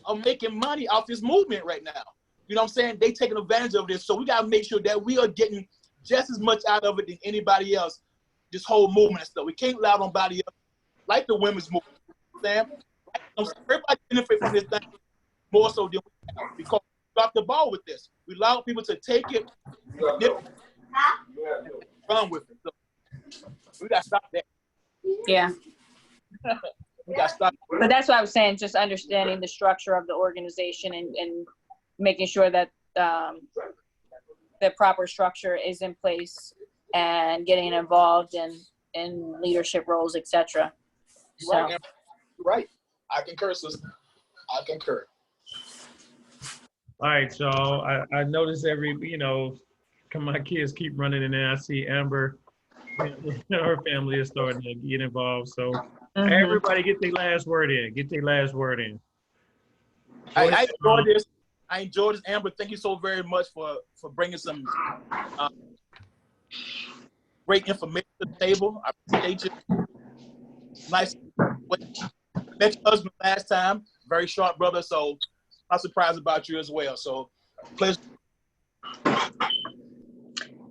are making money off this movement right now. You know what I'm saying? They taking advantage of this. So we got to make sure that we are getting just as much out of it than anybody else. This whole movement and stuff. We can't allow nobody else, like the women's movement. Sam, everybody benefit from this thing more so than we have, because we dropped the ball with this. We allow people to take it, and run with it. So we got to stop that. Yeah. We got to stop. But that's what I was saying, just understanding the structure of the organization and making sure that the proper structure is in place and getting involved in leadership roles, etc. So. Right. I concur, sister. I concur. All right, y'all. I notice my kids keep running in there. I see Amber, her family is starting to get involved. So everybody get their last word in. Get their last word in. I enjoyed this. Amber. Thank you so very much for bringing some great information to the table. I appreciate you. Nice. Met your husband last time. Very sharp brother. So I'm surprised about you as well. So pleasure.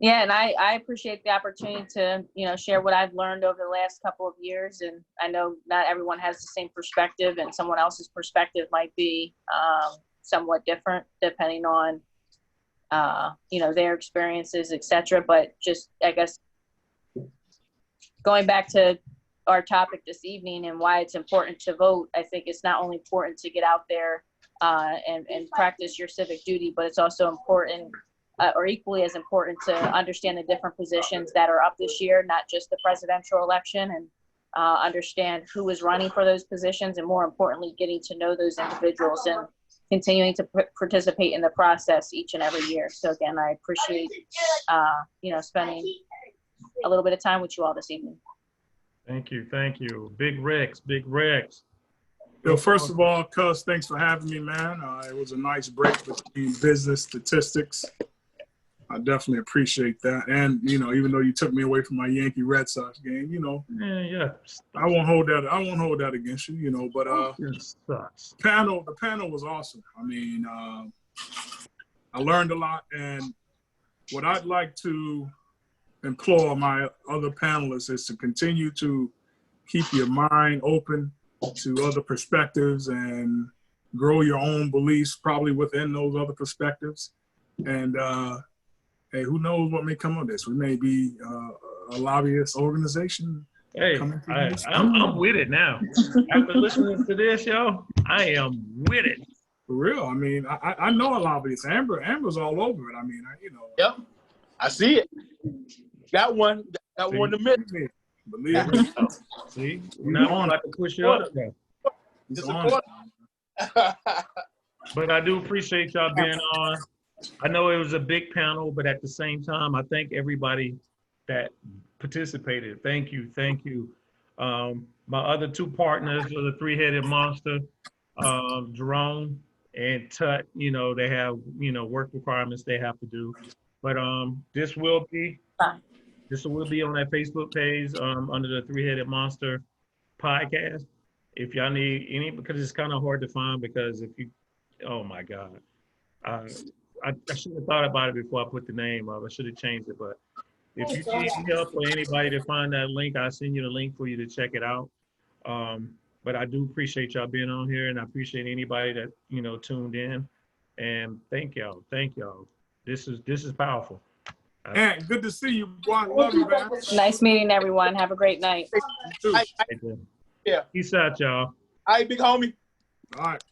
Yeah, and I appreciate the opportunity to share what I've learned over the last couple of years. And I know not everyone has the same perspective, and someone else's perspective might be somewhat different depending on their experiences, etc. But just, I guess, going back to our topic this evening and why it's important to vote, I think it's not only important to get out there and practice your civic duty, but it's also important, or equally as important, to understand the different positions that are up this year, not just the presidential election, and understand who is running for those positions, and more importantly, getting to know those individuals and continuing to participate in the process each and every year. So again, I appreciate spending a little bit of time with you all this evening. Thank you. Big Rex. Yo, first of all, Cuz, thanks for having me, man. It was a nice break between business statistics. I definitely appreciate that. And, even though you took me away from my Yankee Red Sox game, Yeah. I won't hold that against you, but the panel was awesome. I mean, I learned a lot, and what I'd like to implore my other panelists is to continue to keep your mind open to other perspectives and grow your own beliefs probably within those other perspectives. And hey, who knows what may come of this? We may be a lobbyist organization. Hey, I'm with it now. After listening to this, yo, I am with it. For real. I mean, I know a lot of this. Amber's all over it. I mean, you know. Yep. I see it. Got one. Got one in the middle. Believe me. See, now I'm about to push you up there. It's a But I do appreciate y'all being on. I know it was a big panel, but at the same time, I thank everybody that participated. Thank you, thank you. My other two partners are the three-headed monster, Jerome and Tut. You know, they have, you know, work requirements they have to do. But this will be on that Facebook page under the Three-Headed Monster podcast. If y'all need any, because it's kind of hard to find, because if you, oh my God. I should have thought about it before I put the name up. I should have changed it, but if you need help or anybody to find that link, I'll send you the link for you to check it out. But I do appreciate y'all being on here, and I appreciate anybody that, you know, tuned in. And thank y'all. Thank y'all. This is powerful. And good to see you, boy. Love you, man. Nice meeting everyone. Have a great night. Yeah. Peace out, y'all. All right, big homie. All right.